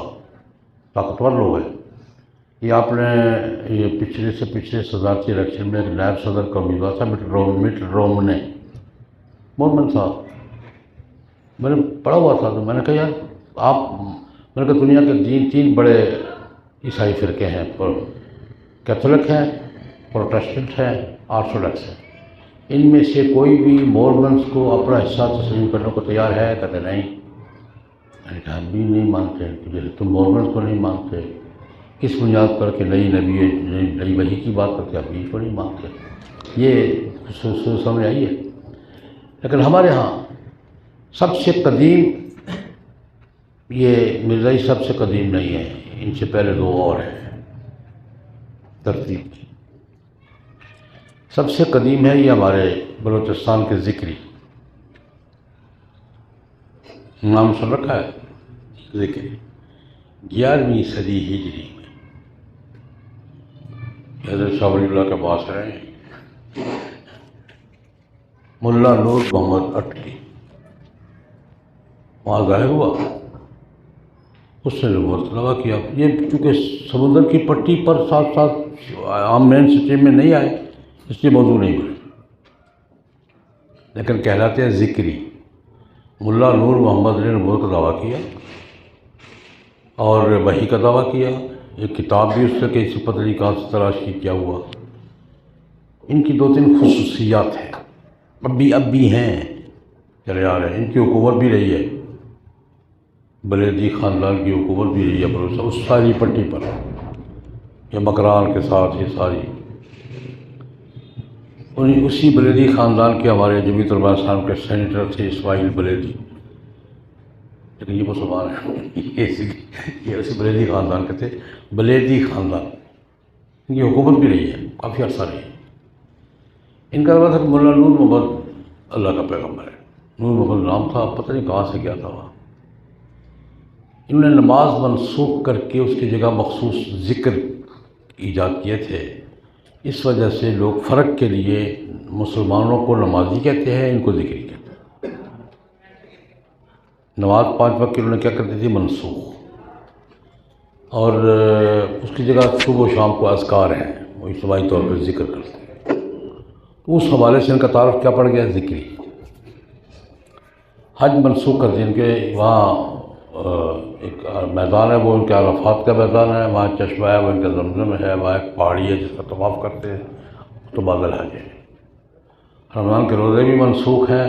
طاقتور لوگ ہیں۔ یہ آپ نے یہ پچھلے صدارتی الیکشن میں ایک نائب صدر کا امیدوار تھا، مٹ رومنے، مورمن تھا، میں نے پڑھا ہوا تھا، تو میں نے کہا یار آپ، میں نے کہا دنیا کے تین بڑے عیسائی فرقے ہیں، کیتھولک ہیں، پروٹسٹنٹ ہیں، آرتھوڈکس ہیں، ان میں سے کوئی بھی مورمنس کو اپنا حصہ تسلیم کرنے کو تیار ہے؟ کہتے نہیں۔ میں نے کہا ہم بھی نہیں مانتے، جیسے تم مورمنس کو نہیں مانتے، کس بنیاد پر کہ نئی وحی کی بات کرتے، اب یہ کو نہیں مانتے، یہ سمجھ آئی ہے۔ لیکن ہمارے ہاں سب سے قدیم، یہ مرزائی سب سے قدیم نہیں ہے، ان سے پہلے دو اور ہیں ترتیب کی۔ سب سے قدیم ہے یہ ہمارے بلوچستان کے ذکری، نام سن رکھا ہے ذکری، 11ویں صدی ہجری میں حضرت شاہ ولی اللہ کے پاس رہے ہیں، ملا نور محمد اٹکی وہاں ظاہر ہوا، اس نے نبوت کا دعویٰ کیا۔ یہ چونکہ سمندر کی پٹی پر ساتھ ساتھ عام مین سٹریم میں نہیں آئے، اس لیے موضوع نہیں بنے، لیکن کہلاتے ہیں ذکری۔ ملا نور محمد نے نبوت کا دعویٰ کیا اور وحی کا دعویٰ کیا، ایک کتاب بھی اس سے کسی پتہ نہیں کہاں سے تلاش کی کیا ہوا۔ ان کی 2-3 خصوصیات ہیں، اب بھی ہیں، چلے آ رہے ہیں، ان کی حکومت بھی رہی ہے، بلیدی خاندان کی حکومت بھی رہی ہے بھروسہ اس ساری پٹی پر، یہ مکران کے ساتھ یہ ساری۔ اسی بلیدی خاندان کے ہمارے جمیت الرحمٰن صاحب کے سینیٹر تھے اسماعیل بلیدی، لیکن یہ مسلمان ہیں، یہ اسی بلیدی خاندان کے تھے، بلیدی خاندان، ان کی حکومت بھی رہی ہے، کافی عرصہ رہی ہے۔ ان کا نام تھا مولانا نور محمد، اللہ کا پیغمبر ہے، نور محمد نام تھا، پتہ نہیں کہاں سے کیا تھا وہاں۔ انہوں نے نماز منسوخ کر کے اس کی جگہ مخصوص ذکر ایجاد کیے تھے، اس وجہ سے لوگ فرق کے لیے مسلمانوں کو نمازی کہتے ہیں، ان کو ذکری کہتے ہیں۔ نماز 5 وقت کی انہوں نے کیا کرتی تھی، منسوخ، اور اس کی جگہ صبح و شام کو اذکار ہیں، وہ اجتماعی طور پر ذکر کرتے ہیں۔ تو اس حوالے سے ان کا تعارف کیا پڑ گیا، ذکری۔ حج منسوخ کر دیا، ان کے وہاں ایک میدان ہے، وہ ان کے عرفات کا میدان ہے، وہاں چشمہ ہے، وہ ان کا زمزم ہے، وہاں ایک پہاڑی ہے جس کا طواف کرتے ہیں، تو بعد الحج ہے۔ رمضان کے روزے بھی منسوخ ہیں،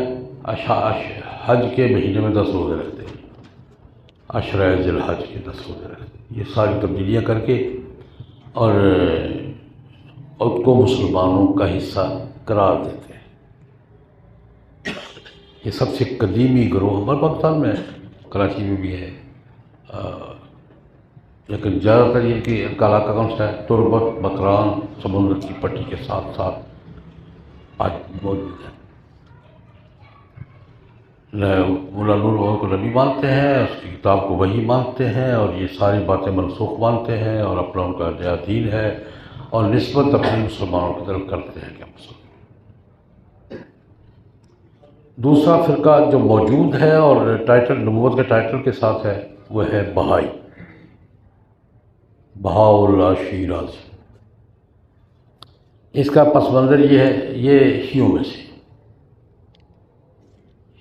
حج کے مہینے میں 10 روزے رکھتے ہیں، عشرہ ذی الحج کے 10 روزے رکھتے ہیں۔ یہ ساری تبدیلیاں کر کے اور اس کو مسلمانوں کا حصہ قرار دیتے ہیں۔ یہ سب سے قدیمی گروہ ہمارے پاکستان میں ہے، کراچی میں بھی ہے، لیکن زیادہ تر یہ کہ ان کا علاقہ کون سا ہے، تربت، بکران، سمندر کی پٹی کے ساتھ ساتھ آج موجود ہے۔ مولانا نور محمد کو نبی مانتے ہیں، اس کی کتاب کو وحی مانتے ہیں، اور یہ ساری باتیں منسوخ مانتے ہیں، اور اپنا ان کا نیا دین ہے، اور نسبت اپنے مسلمانوں کی طرف کرتے ہیں کہ مسلمان۔ دوسرا فرقہ جو موجود ہے اور ٹائٹل نبوت کے ٹائٹل کے ساتھ ہے، وہ ہے بہائی، بہاء اللہ شیرازی۔ اس کا پس منظر یہ ہے، یہ شیعوں میں سے،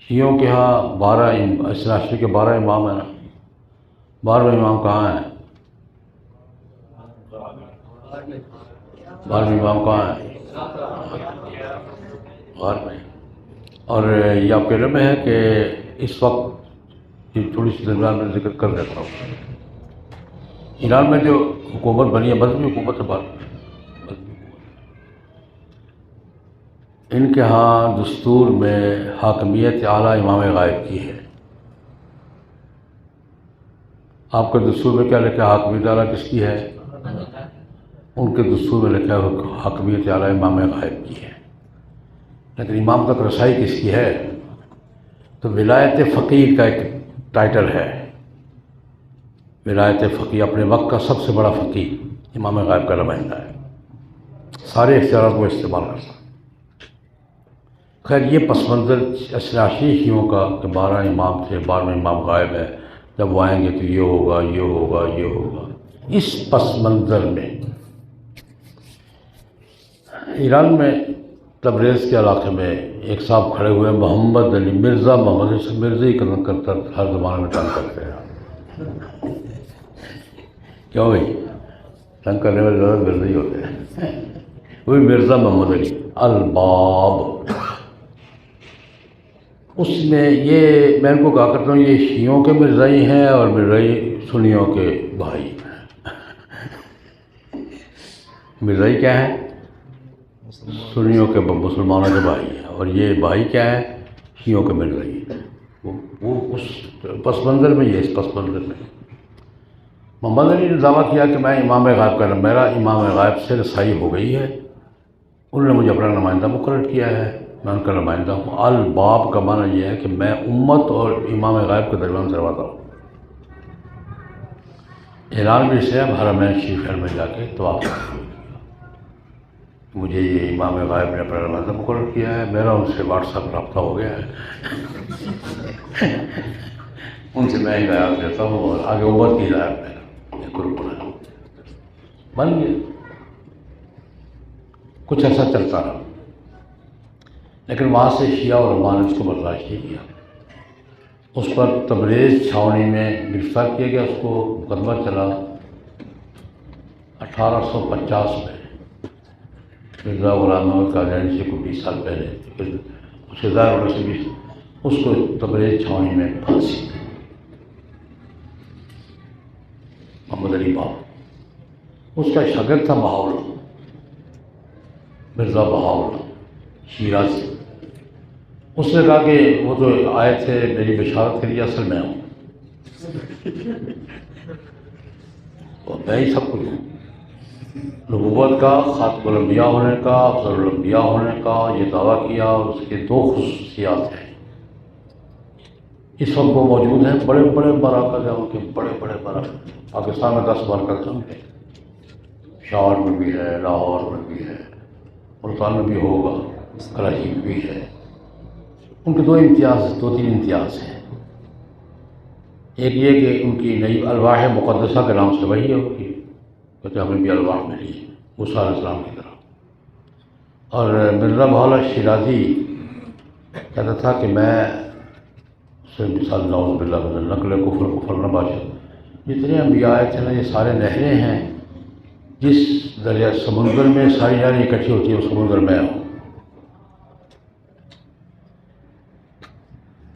شیعوں کے ہاں 12 اثنا عشری کے 12 امام ہیں نا، 12ویں امام کہاں ہیں؟ 12ویں امام کہاں ہیں؟ غار میں۔ اور یہ آپ کے علم میں ہے کہ اس وقت یہ تھوڑی سی درمیان میں ذکر کر دیتا ہوں، ایران میں جو حکومت بنی ہے، مذہبی حکومت ہے، بات ان کے ہاں دستور میں حاکمیت اعلیٰ امام غائب کی ہے۔ آپ کے دستور میں کیا لکھا ہے، حاکمیت اعلیٰ کس کی ہے؟ ان کے دستور میں لکھا ہے حاکمیت اعلیٰ امام غائب کی ہے، لیکن امام تک رسائی کس کی ہے؟ تو ولایت فقیہ کا ایک ٹائٹل ہے، ولایت فقیہ، اپنے وقت کا سب سے بڑا فقیہ امام غائب کا نمائندہ ہے، سارے اختیارات کو استعمال کرتا ہے۔ خیر یہ پس منظر اثنا عشری شیعوں کا کہ 12 امام تھے، 12ویں امام غائب ہے، جب وہ آئیں گے تو یہ ہوگا، یہ ہوگا، یہ ہوگا۔ اس پس منظر میں ایران میں تبریز کے علاقے میں ایک صاحب کھڑے ہوئے، محمد علی مرزا محمد، اس مرزا ہی قدر کرتا ہر زمانے میں تنگ کرتے ہیں۔ کیوں بھائی، تنگ کرنے والے زیادہ مرزا ہی ہوتے ہیں۔ وہی مرزا محمد علی الباب، اس میں یہ میں ان کو کہا کرتا ہوں، یہ شیعوں کے مرزائی ہیں اور مرزائی سنیوں کے بھائی۔ مرزائی کیا ہے؟ سنیوں کے مسلمانوں کے بھائی ہیں، اور یہ بھائی کیا ہے؟ شیعوں کے مرزائی۔ وہ اس پس منظر میں، یہ اس پس منظر میں محمد علی نے دعویٰ کیا کہ میں امام غائب کا، میرا امام غائب سے رسائی ہو گئی ہے، انہوں نے مجھے اپنا نمائندہ مقرر کیا ہے، میں ان کا نمائندہ ہوں۔ الباب کا معنی یہ ہے کہ میں امت اور امام غائب کے درمیان دروازہ ہوں۔ اعلان بھی سے اب حرمین شریفین میں جا کے طواف کرتے ہیں، مجھے یہ امام غائب نے اپنا نمائندہ مقرر کیا ہے، میرا ان سے واٹس ایپ رابطہ ہو گیا ہے، ان سے میں ہدایات دیتا ہوں اور آگے امت کی ہدایت میں گروپ بن گیا۔ کچھ عرصہ چلتا رہا، لیکن وہاں سے شیعہ علماء نے اس کو برداشت نہیں کیا، اس پر تبریز چھاؤنی میں گرفتار کیا گیا، اس کو مقدمہ چلا 1850 میں، مرزا غلام محمد قادیانی سے کوئی 20 سال پہلے، پھر اس کے ظاہر ہونے سے بھی اس کو تبریز چھاؤنی میں پھانسی دی۔ محمد علی باب، اس کا شاگرد تھا بہاء اللہ، مرزا بہاء اللہ، شیرازی، اس نے کہا کہ وہ جو آئے تھے میری بشارت کے لیے، اصل میں ہوں، اور میں ہی سب کچھ ہوں، نبوت کا، خاتم الانبیاء ہونے کا، افضل الانبیاء ہونے کا یہ دعویٰ کیا، اور اس کے دو خصوصیات ہیں اس وقت وہ موجود ہیں، بڑے بڑے مراکز ہیں ان کے، بڑے بڑے مراکز پاکستان میں 10 مرکز ہیں ان کے، پشاور میں بھی ہے، لاہور میں بھی ہے، ملتان میں بھی ہوگا، کراچی میں بھی ہے۔ ان کے دو تین امتیاز ہیں۔ ایک یہ کہ ان کی نئی الواح مقدسہ کے نام سے وہی ہے ان کی، کہتے ہیں ہمیں بھی الواح ملی ہے موسیٰ علیہ السلام کی طرح۔ اور مرزا بہاول شیرازی کہتا تھا کہ میں سے مثال نعوذ باللہ من نقل کفر نہ باشد، جتنے انبیاء آئے تھے نا یہ سارے نہریں ہیں، جس دریا سمندر میں ساری نہریں اکٹھی ہوتی ہیں وہ سمندر میں ہوں۔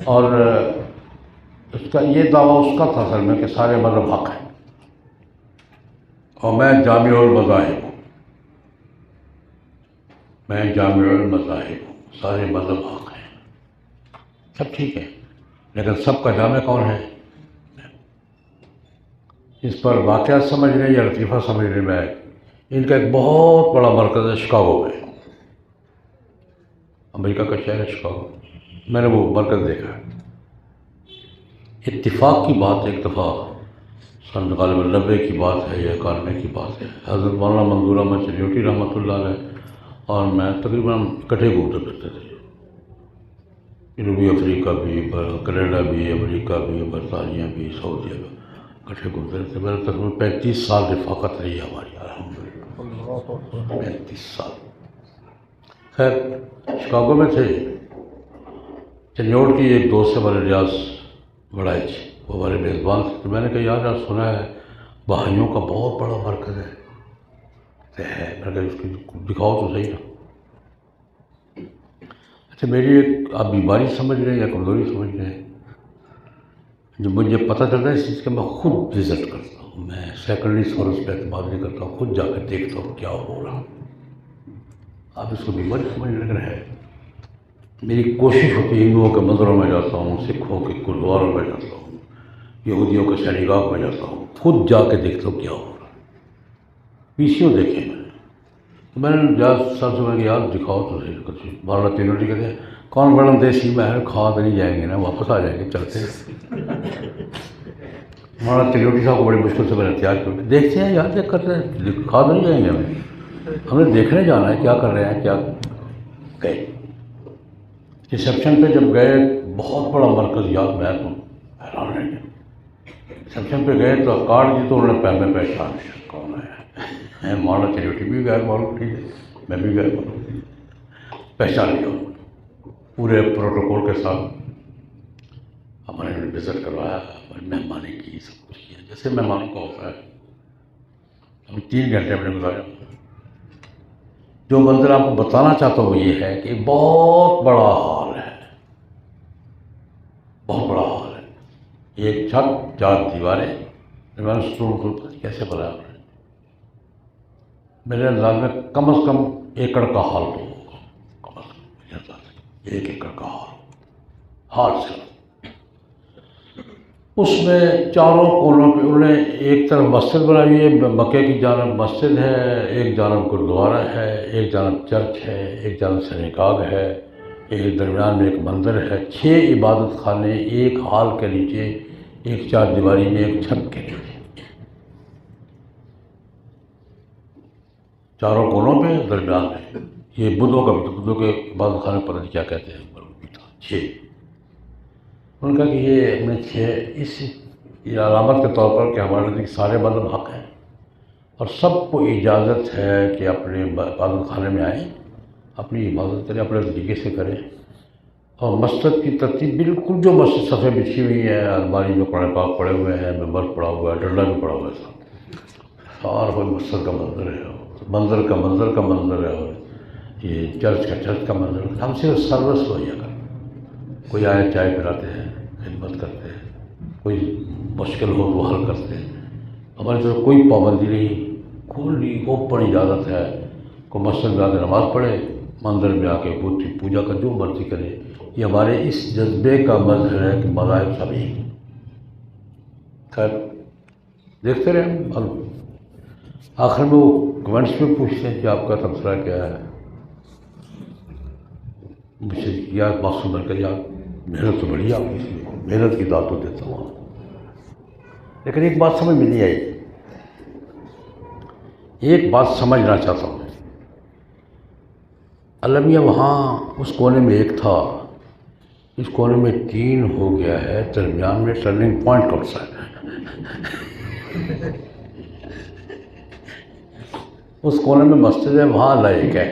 اور اس کا یہ دعویٰ اس کا تھا اصل میں کہ سارے مذہب حق ہیں، اور میں جامع المذاہب ہوں، میں جامع المذاہب ہوں، سارے مذہب حق ہیں، سب ٹھیک ہے، لیکن سب کا جامع کون ہے؟ اس پر واقعات سمجھ رہے یا لطیفہ سمجھ رہے؟ میں ان کا ایک بہت بڑا مرکز ہے شکاگو میں، امریکہ کا شہر ہے شکاگو، میں نے وہ مرکز دیکھا ہے۔ اتفاق کی بات ایک دفعہ سن غالباً 90 کی بات ہے یا 91 کی بات ہے، حضرت مولانا منظور احمد چنیوٹی رحمۃ اللہ علیہ اور میں تقریباً اکٹھے گھومتے پھرتے تھے، جنوبی افریقہ بھی، کینیڈا بھی، امریکہ بھی، برطانیہ بھی، سعودیہ بھی، اکٹھے گھومتے رہتے۔ میرے تقریباً 35 سال رفاقت رہی ہے ہماری، الحمدللہ 35 سال۔ خیر شکاگو میں تھے، چنیوٹ کی ایک دوست ہے ہمارے ریاض وڑائچ، وہ ہمارے میزبان تھے، تو میں نے کہا یار سنا ہے بہائیوں کا بہت بڑا مرکز ہے، میں نے کہا اس کی دکھاؤ تو صحیح نا۔ اچھا میری ایک آپ بیماری سمجھ رہے ہیں یا کمزوری سمجھ رہے ہیں، جب مجھے پتہ چلتا ہے اس چیز کا میں خود وزٹ کرتا ہوں، میں سیکنڈری سورس پہ اعتماد نہیں کرتا ہوں، خود جا کے دیکھتا ہوں کیا ہو رہا۔ آپ اس کو بیماری سمجھ رہے ہیں، میری کوشش ہوتی ہے ہندوؤں کے مندروں میں جاتا ہوں، سکھوں کے گرودواروں میں جاتا ہوں، یہودیوں کے سینیگاگ میں جاتا ہوں، خود جا کے دیکھتا ہوں کیا ہو رہا ہے۔ PCO دیکھے میں نے جا سب سے میں کہ یار دکھاؤ تو صحیح کچھ۔ مولانا چنیوٹی کہتے ہیں کون بڑا دیسی میں ہے، کھا تو نہیں جائیں گے نا، واپس آ جائیں گے چلتے ہیں۔ مولانا چنیوٹی صاحب کو بڑی مشکل سے میں نے احتیاط کیا، دیکھتے ہیں یار چیک کرتے ہیں، کھا تو نہیں جائیں گے ہمیں دیکھنے جانا ہے کیا کر رہے ہیں کیا۔ گئے ریسیپشن پہ جب گئے، بہت بڑا مرکز، یاد میں تو حیران رہ گیا۔ ریسیپشن پہ گئے تو کارڈ دی تو انہوں نے میں پہچان لیا کون ہے، مولانا چنیوٹی بھی غیر معلوم، ٹھیک ہے میں بھی غیر معلوم، پہچان لیا پورے پروٹوکول کے ساتھ۔ ہمارے وزٹ کروایا، ہماری مہمانی کی، سب کچھ کیا جیسے مہمانوں کا ہوتا ہے۔ ہم 3 گھنٹے ہم نے گزارے۔ جو منظر آپ کو بتانا چاہتا ہوں وہ یہ ہے کہ بہت بڑا ہال ہے، بہت بڑا ہال ہے، ایک چھت، 4 دیواریں، کیسے بنا ہے؟ میرے انداز میں کم از کم ایکڑ کا ہال تو ہوگا، کم از کم میرے انداز میں 1 ایکڑ کا ہال سے۔ اس میں چاروں کونوں پہ انہوں نے ایک طرف مسجد بنائی ہوئی ہے، مکے کی جانب مسجد ہے، ایک جانب گرودوارا ہے، ایک جانب چرچ ہے، ایک جانب سینیگاگ ہے، ایک درمیان میں ایک مندر ہے، 6 عبادت خانے ایک ہال کے نیچے، ایک 4 دیواری میں، ایک چھت کے نیچے، چاروں کونوں پہ درمیان میں۔ یہ بدھوں کا بھی، بدھوں کے عبادت خانے پتہ نہیں کیا کہتے ہیں، 6۔ انہوں نے کہا کہ یہ ہم نے 6 اس علامت کے طور پر کہ ہمارے نزدیک سارے مذہب حق ہیں اور سب کو اجازت ہے کہ اپنے عبادت خانے میں آئیں، اپنی عبادت کریں، اپنے طریقے سے کریں، اور مسجد کی ترتیب بالکل جو مسجد صفحے بچھی ہوئی ہے، الماری میں قرآن پاک پڑے ہوئے ہیں، ممبر پڑا ہوا ہے، ڈنڈا بھی پڑا ہوا ہے، سارا کوئی مسجد کا منظر ہے، منظر کا منظر ہے، اور یہ چرچ کا منظر ہے۔ ہم صرف سروس مہیا کرتے ہیں، کوئی آئے چائے پلاتے ہیں، خدمت کرتے ہیں، کوئی مشکل ہو تو حل کرتے ہیں، ہماری طرف کوئی پابندی نہیں، کھلی اوپن اجازت ہے، کوئی مسجد میں آ کے نماز پڑھے، مندر میں آ کے بت کی پوجا کا جو مرضی کرے، یہ ہمارے اس جذبے کا مظہر ہے کہ مذاہب سبھی۔ خیر دیکھتے رہے ہم، اور آخر میں وہ کمنٹس میں پوچھتے ہیں کہ آپ کا تبصرہ کیا ہے، مجھے یا معصوم کر یار محنت تو بڑی آپ کی، محنت کی داد تو دیتا ہوں، لیکن ایک بات سمجھ میں نہیں آئی، ایک بات سمجھنا چاہتا ہوں۔ المیہ وہاں اس کونے میں ایک تھا، اس کونے میں 3 ہو گیا ہے، درمیان میں ٹرننگ پوائنٹ کون سا ہے؟ اس کونے میں مسجد ہے، وہاں اللہ ایک ہے،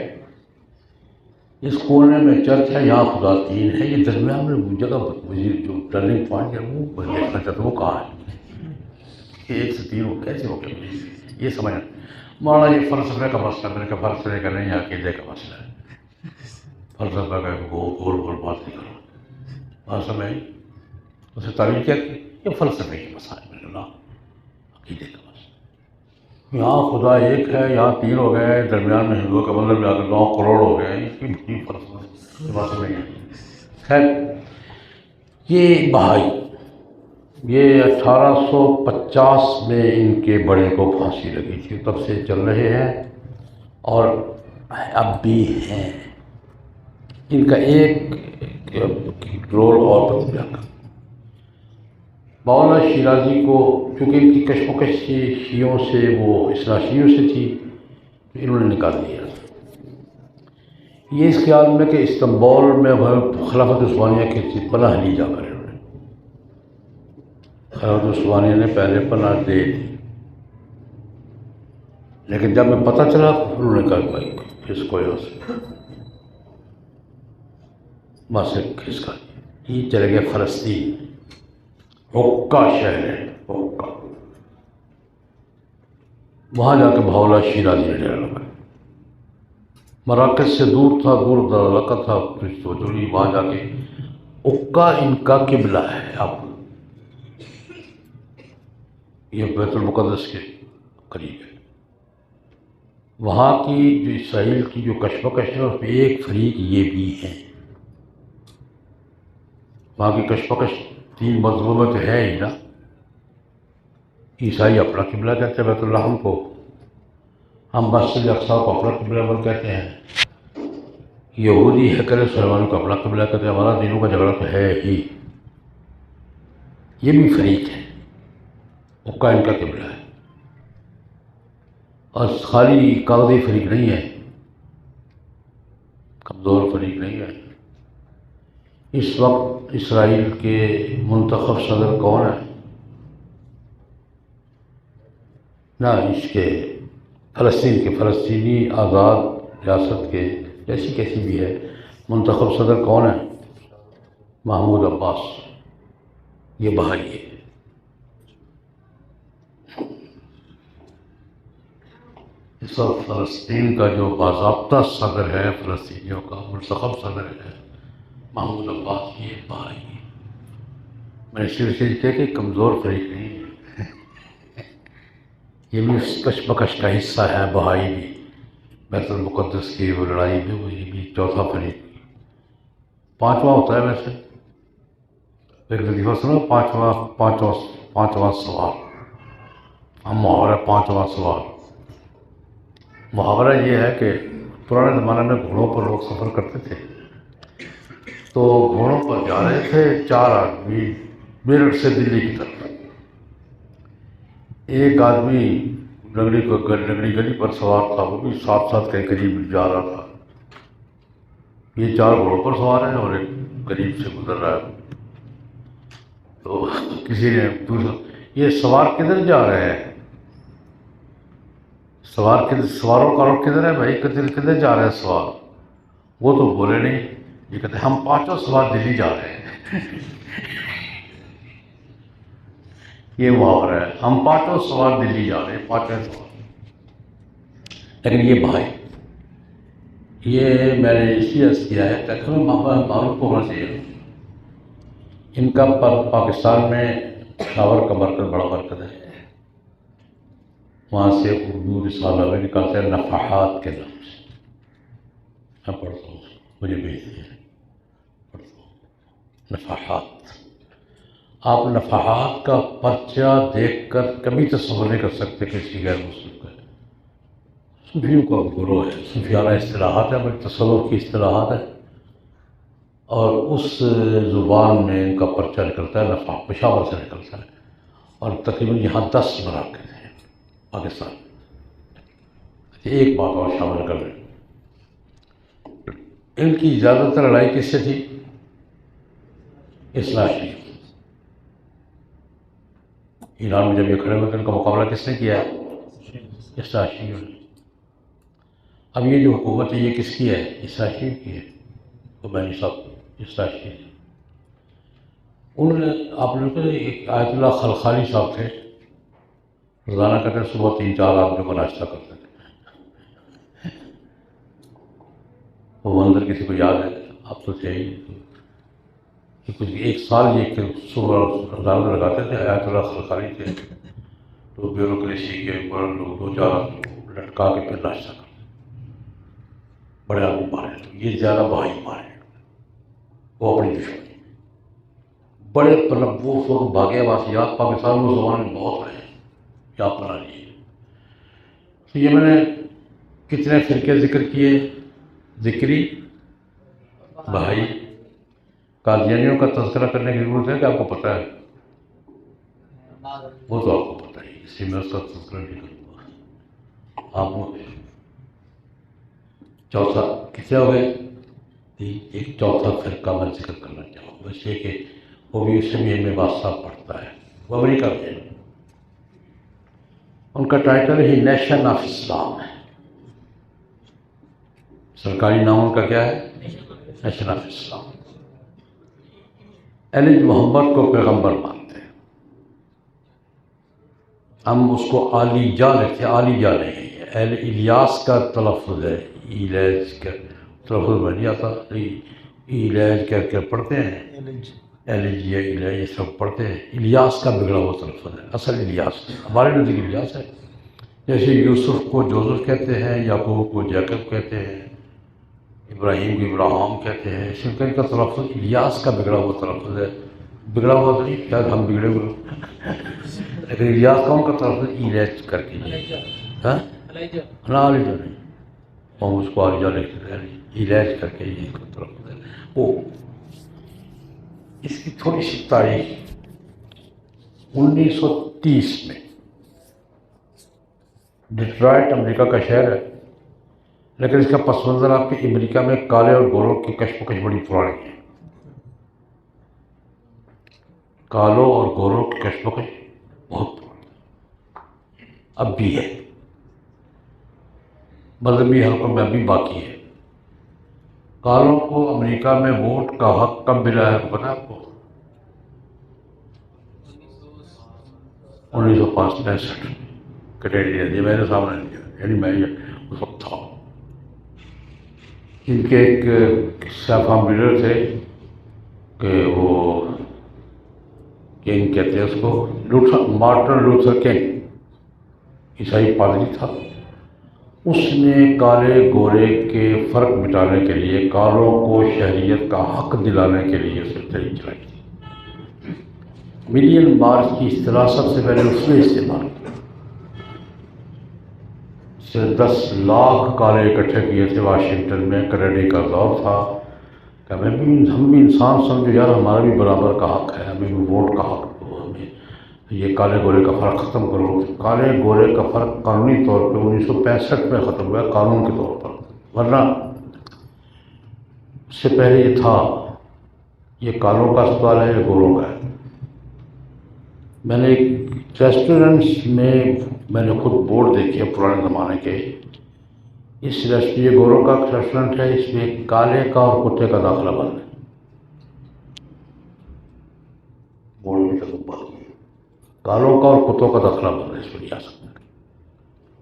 اس کونے میں چرچ ہے، یہاں خدا 3 ہے، یہ درمیان میں وہ جگہ جو ٹرننگ پوائنٹ ہے وہ دیکھنا چاہتا ہوں وہ کہاں ہے؟ 1 سے 3 وہ کیسے ہو گیا؟ یہ سمجھنا مولانا یہ فلسفے کا مسئلہ، میں نے کہا فلسفے کا نہیں، عقیدے کا مسئلہ ہے، فلسفہ کا گول گول بات نہیں کرو، بات سمجھ آئی؟ اسے تعریف کیا کہ یہ فلسفے کے مسائل، میں نے کہا عقیدے کا مسئلہ، یہاں خدا ایک ہے، یہاں 3 ہو گئے، درمیان میں ہندوؤں کا مندر میں آ کے 9 کروڑ ہو گئے، اس کی بڑی فلسفہ بات نہیں ہے۔ خیر یہ بہائی، یہ 1850 میں ان کے بڑے کو پھانسی لگی تھی، تب سے چل رہے ہیں اور اب بھی ہیں۔ ان کا ایک رول اور بتایا گا، مولانا شیرازی کو چونکہ ان کی کشمکش سے شیعوں سے، وہ اصلاحیوں سے تھی، تو انہوں نے نکال دیا۔ یہ اس خیال میں کہ استنبول میں خلافت عثمانیہ کی پناہ لی جا کر، انہوں نے خلافت عثمانیہ نے پہلے پناہ دے دی، لیکن جب میں پتہ چلا تو انہوں نے کہا بھائی اس کو یہاں سے وہاں سے کھسکا دیا، یہ چلے گئے فلسطین، حقہ شہر ہے حقہ، وہاں جا کے بھاولا شیرازی نے ڈیرا لگا، مراکز سے دور تھا، دور علاقہ تھا، تو وہاں جا کے حقہ ان کا قبلہ ہے، اب یہ بیت المقدس کے قریب ہے۔ وہاں کی جو اسرائیل کی جو کشمکش ہے اس میں ایک فریق یہ بھی ہیں، وہاں کی کشمکش 3 مذہبوں میں تو ہے ہی نا، عیسائی اپنا قبلہ کہتے ہیں بیت الرحم کو، ہم مسجد اقصیٰ کو اپنا قبلہ کہتے ہیں، یہودی ہیکل سلیمان کو اپنا قبلہ کہتے ہیں، ہمارا دینوں کا جھگڑا تو ہے ہی، یہ بھی فریق ہے، حقہ ان کا قبلہ ہے، اور خالی کاغذی فریق نہیں ہے، کمزور فریق نہیں ہے۔ اس وقت اسرائیل کے منتخب صدر کون ہے؟ نہ اس کے فلسطین کے، فلسطینی آزاد ریاست کے جیسی کیسی بھی ہے، منتخب صدر کون ہے؟ محمود عباس، یہ بہائی ہے۔ اس وقت فلسطین کا جو باضابطہ صدر ہے، فلسطینیوں کا منتخب صدر ہے محمود عباس، یہ بہائی ہے۔ میں نے صرف کہا کہ کمزور فریق نہیں ہے، یہ بھی اس کشمکش کا حصہ ہے، بہائی بھی، بیت المقدس کی وہ لڑائی میں وہ یہ بھی چوتھا فریق، 5واں ہوتا ہے ویسے، ایک لطیفہ سنو، پانچواں سوال، ہم محاورہ 5واں سوال، محاورہ یہ ہے کہ پرانے زمانے میں گھوڑوں پر لوگ سفر کرتے تھے، تو گھوڑوں پر جا رہے تھے 4 آدمی میرٹھ سے دلی کی طرف، ایک آدمی لگڑی گلی پر سوار تھا، وہ بھی ساتھ کے قریب جا رہا تھا، یہ 4 گھوڑوں پر سوار ہیں اور ایک قریب سے گزر رہا ہے، تو کسی نے پوچھا یہ سوار کدھر جا رہے ہیں، سواروں کا رخ کدھر ہے بھائی، کدھر جا رہے ہیں سوار، وہ تو بولے نہیں، یہ کہتے ہم 5 سوار دلی جا رہے ہیں، یہ محاورہ ہے، ہم 5 سوار دلی جا رہے ہیں، 5 سوار، لیکن یہ بھائی، یہ میں نے اس لیے عرض کیا ہے تاکہ ہمیں معروف کو ہونا چاہیے، ان کا پاکستان میں پشاور کا مرکز بڑا مرکز ہے، وہاں سے اردو رسالہ میں نکالتے ہیں نفحات کے نام سے، میں پڑھتا ہوں، مجھے بھیج دیا، پڑھتا ہوں نفحات۔ آپ نفحات کا پرچہ دیکھ کر کبھی تصور نہیں کر سکتے کہ کسی غیر مسلم کا ہے۔ صوفیوں کا گروہ ہے، صوفیانہ اصطلاحات ہے، بلکہ تصوف کی اصطلاحات ہے، اور اس زبان میں ان کا پرچہ نکلتا ہے، نفع پشاور سے نکلتا ہے، اور تقریباً یہاں 10 مراکز ہیں پاکستان۔ ایک بات اور شامل کر لیں، ان کی زیادہ تر لڑائی کس سے تھی؟ اصلاح شریف۔ ایران میں جب یہ کھڑے ہوئے تو ان کا مقابلہ کس نے کیا ہے؟ اصلاح شریف نے۔ اب یہ جو حکومت ہے یہ کس کی ہے؟ اصلاح شریف کی ہے، خمینی صاحب اصلاح شریف۔ انہوں نے، آپ لوگوں نے، ایک آیت اللہ خلخالی صاحب تھے، روزانہ کہتے ہیں صبح 3-4 آدمیوں کا ناشتہ کرتے تھے۔ وہ منظر کسی کو یاد ہے؟ آپ تو تھے ہی۔ کچھ ایک سال یہ کہ صبح روزانہ لگاتے تھے، آیت اللہ خلخالی تھے، تو بیوروکریسی کے اوپر لوگ 2-4 لٹکا کے پھر ناشتہ کرتے، بڑے آدمی مارے، یہ زیادہ بھائی مارے، وہ اپنی دشمنی بڑے، مطلب وہ فوق بھاگے واقعات پاکستان میں زمانے میں بہت رہے ہیں، کیا بنا لیے۔ تو یہ میں نے کتنے فرقے ذکر کیے؟ ذکری، بھائی، قادیانیوں کا تذکرہ کرنے کی ضرورت ہے کہ آپ کو پتہ ہے؟ وہ تو آپ کو پتہ ہی، اس لیے میں اس کا تذکرہ نہیں کروں گا۔ آپ کو چوتھا کتنے ہو گئے؟ ایک چوتھا فرقہ میں ذکر کرنا چاہوں گا، اس لیے کہ وہ بھی اس میں واسطہ پڑھتا ہے، وہ امریکہ میں ہے۔ ان کا ٹائٹل ہی نیشن آف اسلام ہے، سرکاری نام ان کا کیا ہے؟ نیشن آف اسلام۔ ایلج محمد کو پیغمبر مانتے ہیں، ہم اس کو علی جا لکھتے ہیں، علی جا نہیں ہے، الیاس کا تلفظ ہے، ایلیج کا تلفظ میں نہیں آتا، ایلیج کہہ کے پڑھتے ہیں، ایلیج یا ایلیج یہ سب پڑھتے ہیں، الیاس کا بگڑا ہوا تلفظ ہے، اصل الیاس ہمارے نزدیک الیاس ہے۔ جیسے یوسف کو جوزف کہتے ہیں، یعقوب کو جیکب کہتے ہیں، ابراہیم کو ابراہام کہتے ہیں، اس کا تلفظ الیاس کا بگڑا ہوا تلفظ ہے، بگڑا ہوا تو نہیں، شاید ہم بگڑے ہوئے، لیکن الیاس کا ان کا تلفظ ایلیج کر کے، ہاں نا علی جو نہیں، ہم اس کو علی لکھتے ہیں، ایلیج کر کے یہ تلفظ ہے۔ وہ اس کی تھوڑی سی تاریخ 1930 میں ڈیٹرائٹ امریکہ کا شہر ہے، لیکن اس کا پس منظر آپ کے امریکہ میں کالے اور گوروں کی کشمکش بڑی پرانی ہے، کالوں اور گوروں کی کشمکش بہت پرانی اب بھی ہے، مذہبی حلقوں میں اب بھی باقی ہے۔ کالوں کو امریکہ میں ووٹ کا حق کب ملا ہے پتہ آپ کو؟ 1965 کیٹیڈین، یہ میرے سامنے نہیں ہے، یعنی میں اس وقت تھا۔ ان کے ایک سیفام لیڈر تھے کہ وہ کنگ کہتے ہیں اس کو، مارٹن لوتھر کنگ، عیسائی پادری تھا۔ اس نے کالے گورے کے فرق مٹانے کے لیے، کالوں کو شہریت کا حق دلانے کے لیے اس نے تحریک چلائی تھی۔ ملین مارچ کی اصطلاح سب سے پہلے اس نے استعمال کی، سے 10 لاکھ کالے اکٹھے کیے تھے واشنگٹن میں، کینیڈی کا دور تھا کہ ہم بھی انسان سمجھو یار، ہمارا بھی برابر کا حق ہے، ہمیں بھی ووٹ کا حق دو، ہمیں یہ کالے گورے کا فرق ختم کرو۔ کالے گورے کا فرق قانونی طور پہ 1965 میں ختم ہوا، قانون کے طور پر، ورنہ اس سے پہلے یہ تھا، یہ کالوں کا اسپتال ہے، یہ گوروں کا ہے۔ میں نے ایک ریسٹورنٹس میں نے خود بورڈ دیکھے پرانے زمانے کے، اس یہ گوروں کا ریسٹورنٹ ہے، اس میں کالے کا اور کتے کا داخلہ بند ہے، بورڈ میں تو بند ہے، کالوں کا اور کتوں کا داخلہ بند ہے، اس میں نہیں آ سکتا۔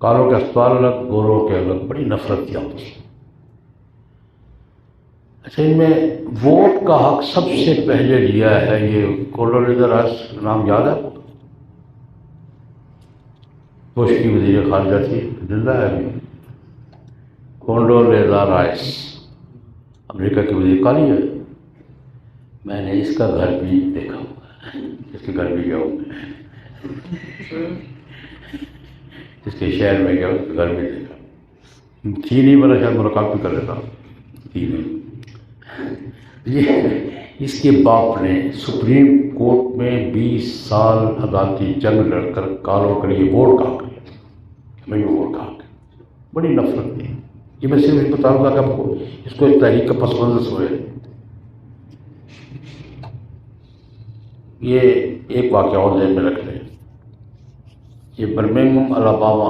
کالوں کے اسپتال الگ، گوروں کے الگ، بڑی نفرت تھی آپس میں۔ اچھا، ان میں ووٹ کا حق سب سے پہلے لیا ہے یہ کونڈولیزا رائس، نام یاد ہے؟ بش کی وزیر خارجہ تھی، زندہ ہے ابھی، کونڈولیزا رائس، امریکہ کی وزیر کالی ہے. میں نے اس کا گھر بھی دیکھا ہوا ہے، اس کے گھر بھی گیا ہوں، اس کے شہر میں گیا، اس کے گھر بھی دیکھا. تھی نہیں بنا شاید ملاقات بھی کر لیتا، تھی نہیں. یہ اس کے باپ نے سپریم کورٹ میں 20 سال عدالتی جنگ لڑ کر کالوں کے لیے ووٹ کہا کریا، ہمیں بھی ووٹ کہا کہ بڑی نفرت تھی. یہ میں صرف بتاؤں گا کہ آپ کو اس کو ایک تحریک کا پس منظر سوئے. یہ ایک واقعہ اور ذہن میں رکھ لیں. یہ برمنگھم الاباما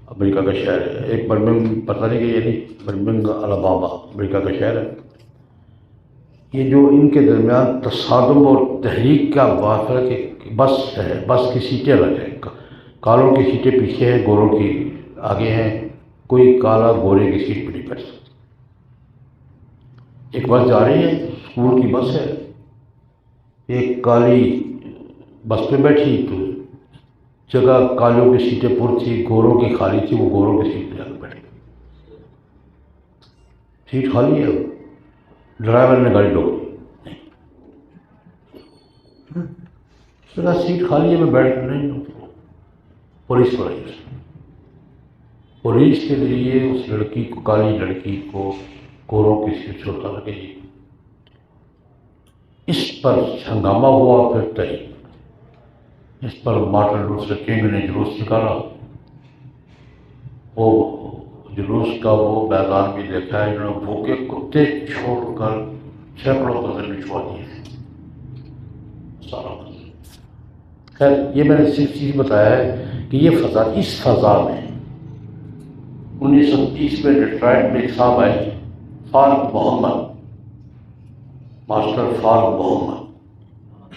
امریکہ کا شہر ہے. ایک برمنگھم، پتہ نہیں کہ یہ نہیں، برمنگھم الاباما امریکہ کا شہر ہے. یہ جو ان کے درمیان تصادم اور تحریک کا واقعہ کہ بس ہے، بس کی سیٹیں الگ ہیں، کالوں کی سیٹیں پیچھے ہیں، گوروں کی آگے ہیں. کوئی کالا گورے کی سیٹ پہ نہیں بیٹھ سکتا. ایک بس جا رہی ہے، اسکول کی بس ہے، ایک کالی بس پہ بیٹھی تو جگہ کالوں کی سیٹیں پر تھی، گوروں کی خالی تھی، وہ گوروں کی سیٹ پہ جا کے بیٹھ گئی. سیٹ خالی ہے، ڈرائیور نے گاڑی روک دی. سیٹ خالی ہے، میں بیٹھ کر نہیں. پولیس پر آئی. پولیس کے ذریعے اس لڑکی کو، کالی لڑکی کو گوروں کی سیٹ سے اتار گئی. اس پر ہنگامہ ہوا. پھر تحریک، اس پر مارٹن لوتھر کنگ نے جلوس نکالا. وہ جلوس کا وہ میدان بھی دیکھا ہے، انہوں نے بھوکے کتے چھوڑ کر سینکڑوں قتل بچھوا دیے سارا. خیر یہ میں نے صرف چیز بتایا ہے کہ یہ فضا، اس فضا میں 1930 میں ڈیٹرائٹ میں ایک صاحب آئے، فاروق محمد، ماسٹر فاروق محمد.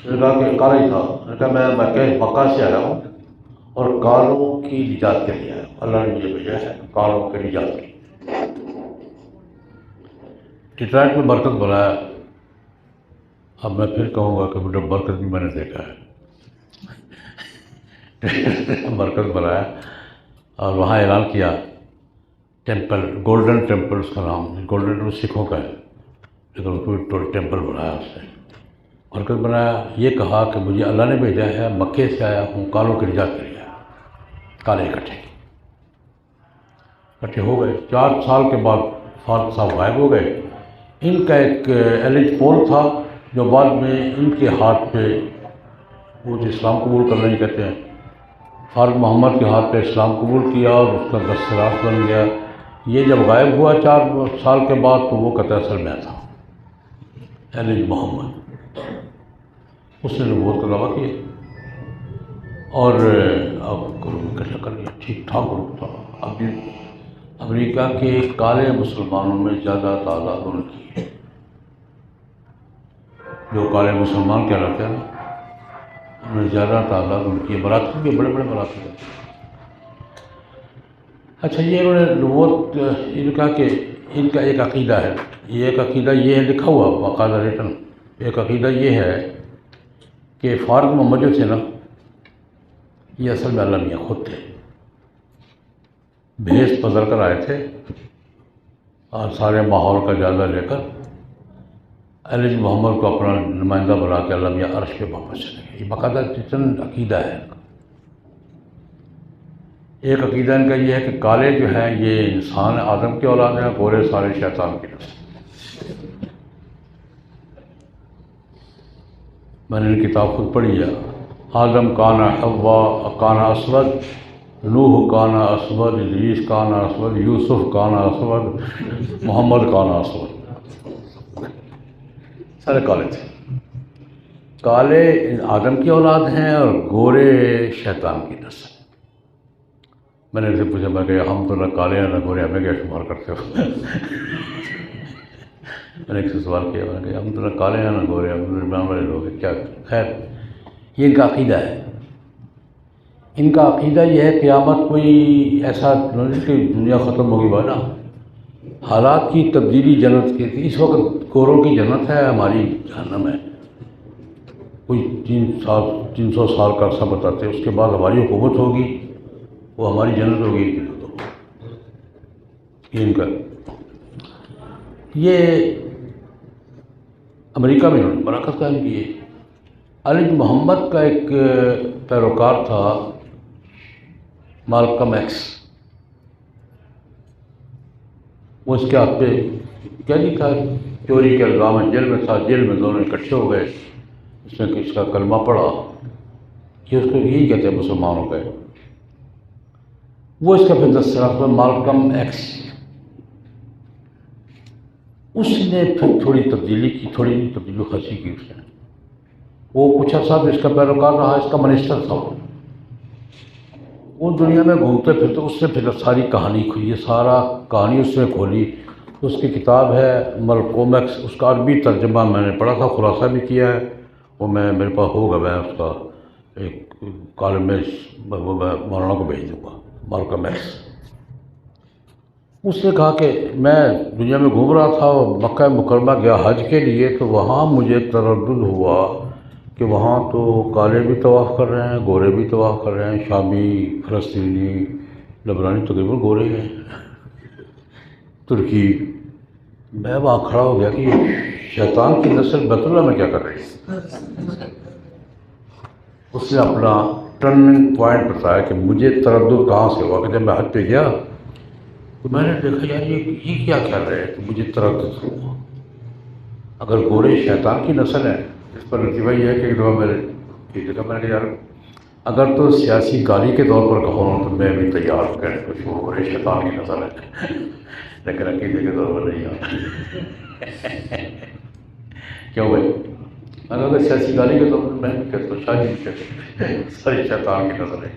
نے کہا کہ کالا ہی تھا. نے کہا میں مکہ سے آیا ہوں اور کالوں کی نجات کے لیے آیا ہوں، اللہ نے مجھے بھیجا ہے کالوں کی نجات کے لیے. ڈیٹرائٹ میں مرکز بنایا. اب میں پھر کہوں گا کہ بیٹا مرکز بھی میں نے دیکھا ہے. مرکز بنایا اور وہاں اعلان کیا ٹیمپل، گولڈن ٹیمپل اس کا نام. گولڈن ٹیمپل سکھوں کا ہے، لیکن اس کو ٹیمپل بنایا. اس نے مرکز بنایا. یہ کہا کہ مجھے اللہ نے بھیجا ہے، مکے سے آیا ہوں، کالوں کی نجات کے لیے آیا. کالے اکٹھے ہو گئے. 4 سال کے بعد فاروق صاحب غائب ہو گئے. ان کا ایک ایلج پول تھا جو بعد میں ان کے ہاتھ پہ، وہ جو اسلام قبول کرنا ہی کہتے ہیں، فاروق محمد کے ہاتھ پہ اسلام قبول کیا اور اس کا دستراز بن گیا. یہ جب غائب ہوا 4 سال کے بعد تو وہ قطع اثر میں تھا، ایلج محمد. اس نے نبوت کا دعویٰ کیا اور اب گروپ اکٹھا کر لیا. ٹھیک ٹھاک گروپ تھا. اب بھی امریکہ کے کالے مسلمانوں میں زیادہ تعداد ان کی ہے. جو کالے مسلمان کہلاتے ہیں نا، ان میں زیادہ تعداد ان کی ہے. مراکز بھی بڑے بڑے مراکز ہیں. اچھا یہ انہوں نے نبوت، ان کا کہ ان کا ایک عقیدہ ہے. یہ ایک عقیدہ یہ ہے، لکھا ہوا باقاعدہ ریٹن. ایک عقیدہ یہ ہے کہ فاروق محمد جو تھے نا، یہ اصل میں اللہ میاں خود تھے. بھیس بدل کر آئے تھے اور سارے ماحول کا جائزہ لے کر ایلج محمد کو اپنا نمائندہ بنا کے اللہ میاں عرش پہ واپس چلے گئے. یہ باقاعدہ ریٹن عقیدہ ہے ان کا. ایک عقیدہ ان کا یہ ہے کہ کالے جو ہیں یہ انسان آدم کے اولاد ہیں، گورے سارے شیطان کی نسل. میں نے ان کتاب خود پڑھی ہے. آدم کانا حوا کانا اسود، نوح کانا اسود، ادریس کانا اسود، یوسف کانا اسود، محمد کانا اسود. سارے کالے تھے. کالے آدم کی اولاد ہیں اور گورے شیطان کی نسل. میں نے ان سے پوچھا، میں کہ ہم تو نہ کالے ہیں نہ گورے، ہمیں کیا شمار کرتے ہو؟ میں نے ایک سے سوال کیا، میں نے کہا ہم تو نہ کالے ہیں نہ گورے، ہم درمیان والے لوگ ہیں کیا. خیر یہ ان کا عقیدہ ہے. ان کا عقیدہ یہ ہے قیامت کوئی ایسا نہیں کہ دنیا ختم ہوگی بنا، حالات کی تبدیلی جنت کی. اس وقت گوروں کی جنت ہے، ہماری جہنم ہے. کوئی 300 سال کا عرصہ بتاتے ہیں، اس کے بعد ہماری حکومت ہوگی، وہ ہماری جنت ہوگی. یہ ان کا یہ امریکہ میں انہوں نے مراکز قائم کیے۔ علی محمد کا ایک پیروکار تھا مالکم ایکس، وہ اس کے ہاتھ پہ قیدی تھا، چوری کے الزام میں جیل میں تھا، جیل میں دونوں اکٹھے ہو گئے، اس نے اس کا کلمہ پڑھا، یہ اس کو یہی کہتے ہیں مسلمانوں کا، وہ اس کا پھر دستخط مالکم ایکس، اس نے پھر تھوڑی تبدیلی کی، تھوڑی تبدیلی خاصی کی اس نے، وہ کچھ عرصہ اس کا پیروکار رہا، اس کا منسٹر تھا، وہ دنیا میں گھومتے پھرتے، اس نے پھر ساری کہانی کھلی، یہ سارا کہانی اس نے کھولی، اس کی کتاب ہے مالکم ایکس، اس کا عربی ترجمہ میں نے پڑھا تھا، خلاصہ بھی کیا ہے، وہ میرے پاس ہوگا، میں اس کا ایک کالم میں وہ میں مولانا کو بھیج دوں گا، مالکم ایکس۔ اس نے کہا کہ میں دنیا میں گھوم رہا تھا، مکہ مکرمہ گیا حج کے لیے، تو وہاں مجھے تردد ہوا کہ وہاں تو کالے بھی طواف کر رہے ہیں، گورے بھی طواف کر رہے ہیں، شامی، فلسطینی، لبنانی، تقریباً گورے ہیں، ترکی۔ میں وہاں کھڑا ہو گیا کہ شیطان کی نسل بیت اللہ میں کیا کر رہی ہے؟ اس نے اپنا ٹرننگ پوائنٹ بتایا کہ مجھے تردد کہاں سے ہوا، کہ جب میں حج پہ گیا تو میں نے دیکھا یار یہ کیا کر رہے ہیں، تو مجھے تردد ہوا، اگر گورے شیطان کی نسل ہے، اس پر نتیجہ یہ ہے کہ ایک دفعہ میں نے کہا یار اگر تو سیاسی گالی کے طور پر کہو تو میں بھی تیار ہوں کہنے کو، شروع گورے شیطان کی نسل ہے، لیکن عقیدے کے طور پر نہیں آتا۔ کیا ہوئے؟ اگر سیاسی گالی کے طور پر میں بھی کہتا ہوں شاید ساری شیطان کی نسل ہے،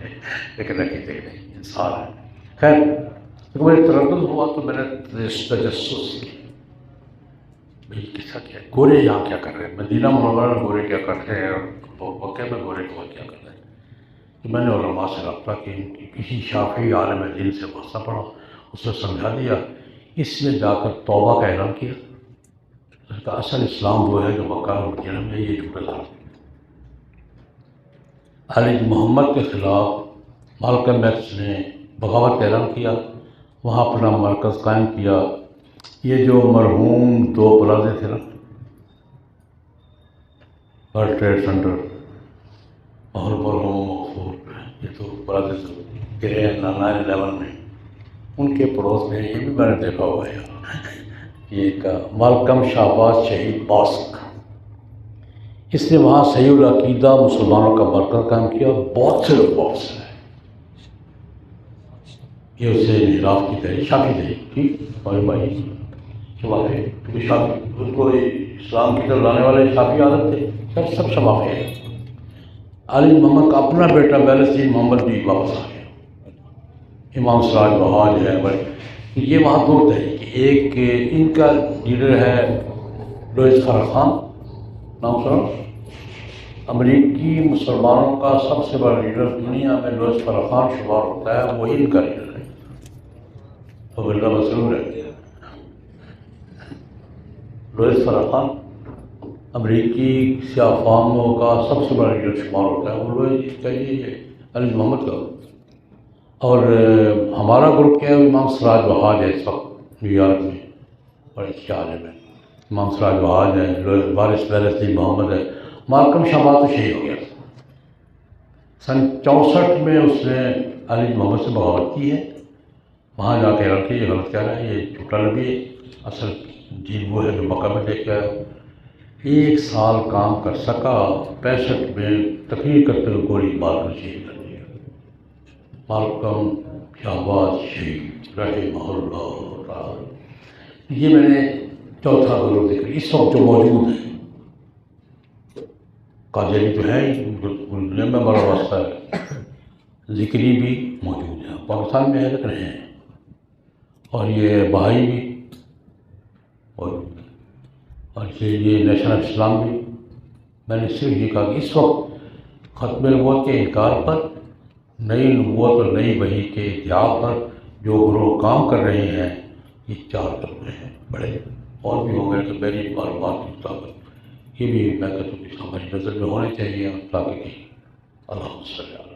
لیکن عقیدے کے نہیں، انسان ہے۔ خیر جب مجھے تردد ہوا تو میں نے تجسس کی، بھئی کسا کیا ہے، گورے یہاں کیا کر رہے ہیں، مدینہ منورہ میں گورے کیا کرتے ہیں اور مکہ میں گورے کیا کر رہے ہیں۔ تو میں نے علماء سے رابطہ کی، کسی شافعی عالم دین سے واسطہ پڑھا، اس نے سمجھا دیا، اس نے جا کر توبہ کا اعلان کیا، اس کا اصل اسلام وہ ہے جو مکہ اور مدینہ میں یہ جھوٹا تھا۔ علی محمد کے خلاف مالکم ایکس نے بغاوت کا اعلان کیا، وہاں اپنا مرکز قائم کیا۔ یہ جو مرحوم دو پلازے تھے نا، ورلڈ ٹریڈ سینٹر اور مرحوم مغفور، یہ تو پلازے گرے ہیں 9/11 میں، ان کے پڑوس میں یہ بھی میں نے دیکھا ہوا ہے، یہ ایک مالکم شہباز شہید باسک، اس نے وہاں صحیح العقیدہ مسلمانوں کا مرکز قائم کیا، بہت سے لوگ واپس آئے، یہ اسے انحراف کی تحریک، شافعی تحریک، ٹھیک ہمارے بھائی شفافی، کیونکہ شافعی ان کو اسلام کی طرف لانے والے شافعی عادت تھے، سب شفافی ہیں۔ علی محمد کا اپنا بیٹا بیلس الدین محمد بھی واپس آ گیا، امام سراج بہاج ہے بھائی، یہ وہاں دو تحریک، ایک ان کا لیڈر ہے لوئس فرخان، نام سنا، امریکی مسلمانوں کا سب سے بڑا لیڈر دنیا میں لوئس فرخان شمار ہوتا ہے، وہ ان کا لیڈر ہے، تو بلّہ مسرور ہے۔ لوئس فرخان امریکی سیاہ فاموں کا سب سے بڑا لیڈر شمار ہوتا ہے، وہ لوئس کہیے علی محمد کا، اور ہمارا گروپ کیا ہے، امام سراج بہاج ہے، اس وقت نیو یارک میں بڑے اچھے عالم ہے، امام سراج بہاج ہے، وارث بیلس الدین محمد ہے۔ مالکم شہباز تو شہید ہو گیا، سن 64 میں اس نے علی محمد سے بغاوت کی ہے، وہاں جا کے اعلان کیا یہ غلط کہہ رہا ہے، یہ جھوٹا نبی ہے، اصل دین وہ ہے جو مکہ میں دیکھ کے آیا۔ 1 سال کام کر سکا، 65 میں تقریر کرتے ہوئے گولی مار کر شہید کر دیا۔ مالکم شہباز شہید رحمہ اللہ تعالی۔ یہ میں نے چوتھا ضرور ذکر، اس وقت جو موجود ہے قادیانی تو ہے ہی، دنیا میں بڑا واسطہ ہے، ذکری بھی موجود ہے، پاکستان میں ہے لیکن ہیں، اور یہ بہائی بھی، اور یہ نیشنل اسلام بھی۔ میں نے صرف یہ کہا کہ اس وقت ختم نبوت کے انکار پر، نئی نبوت اور نئی وحی کے ادعاء پر جو گروہ کام کر رہے ہیں، یہ 4 گروہ ہیں بڑے، اور بھی ہوں گے کہ میری معلومات کے مطابق، یہ بھی میں کہتا ہوں کہ ہماری نظر میں ہونے چاہیے، تاکہ اللہ صلی اللہ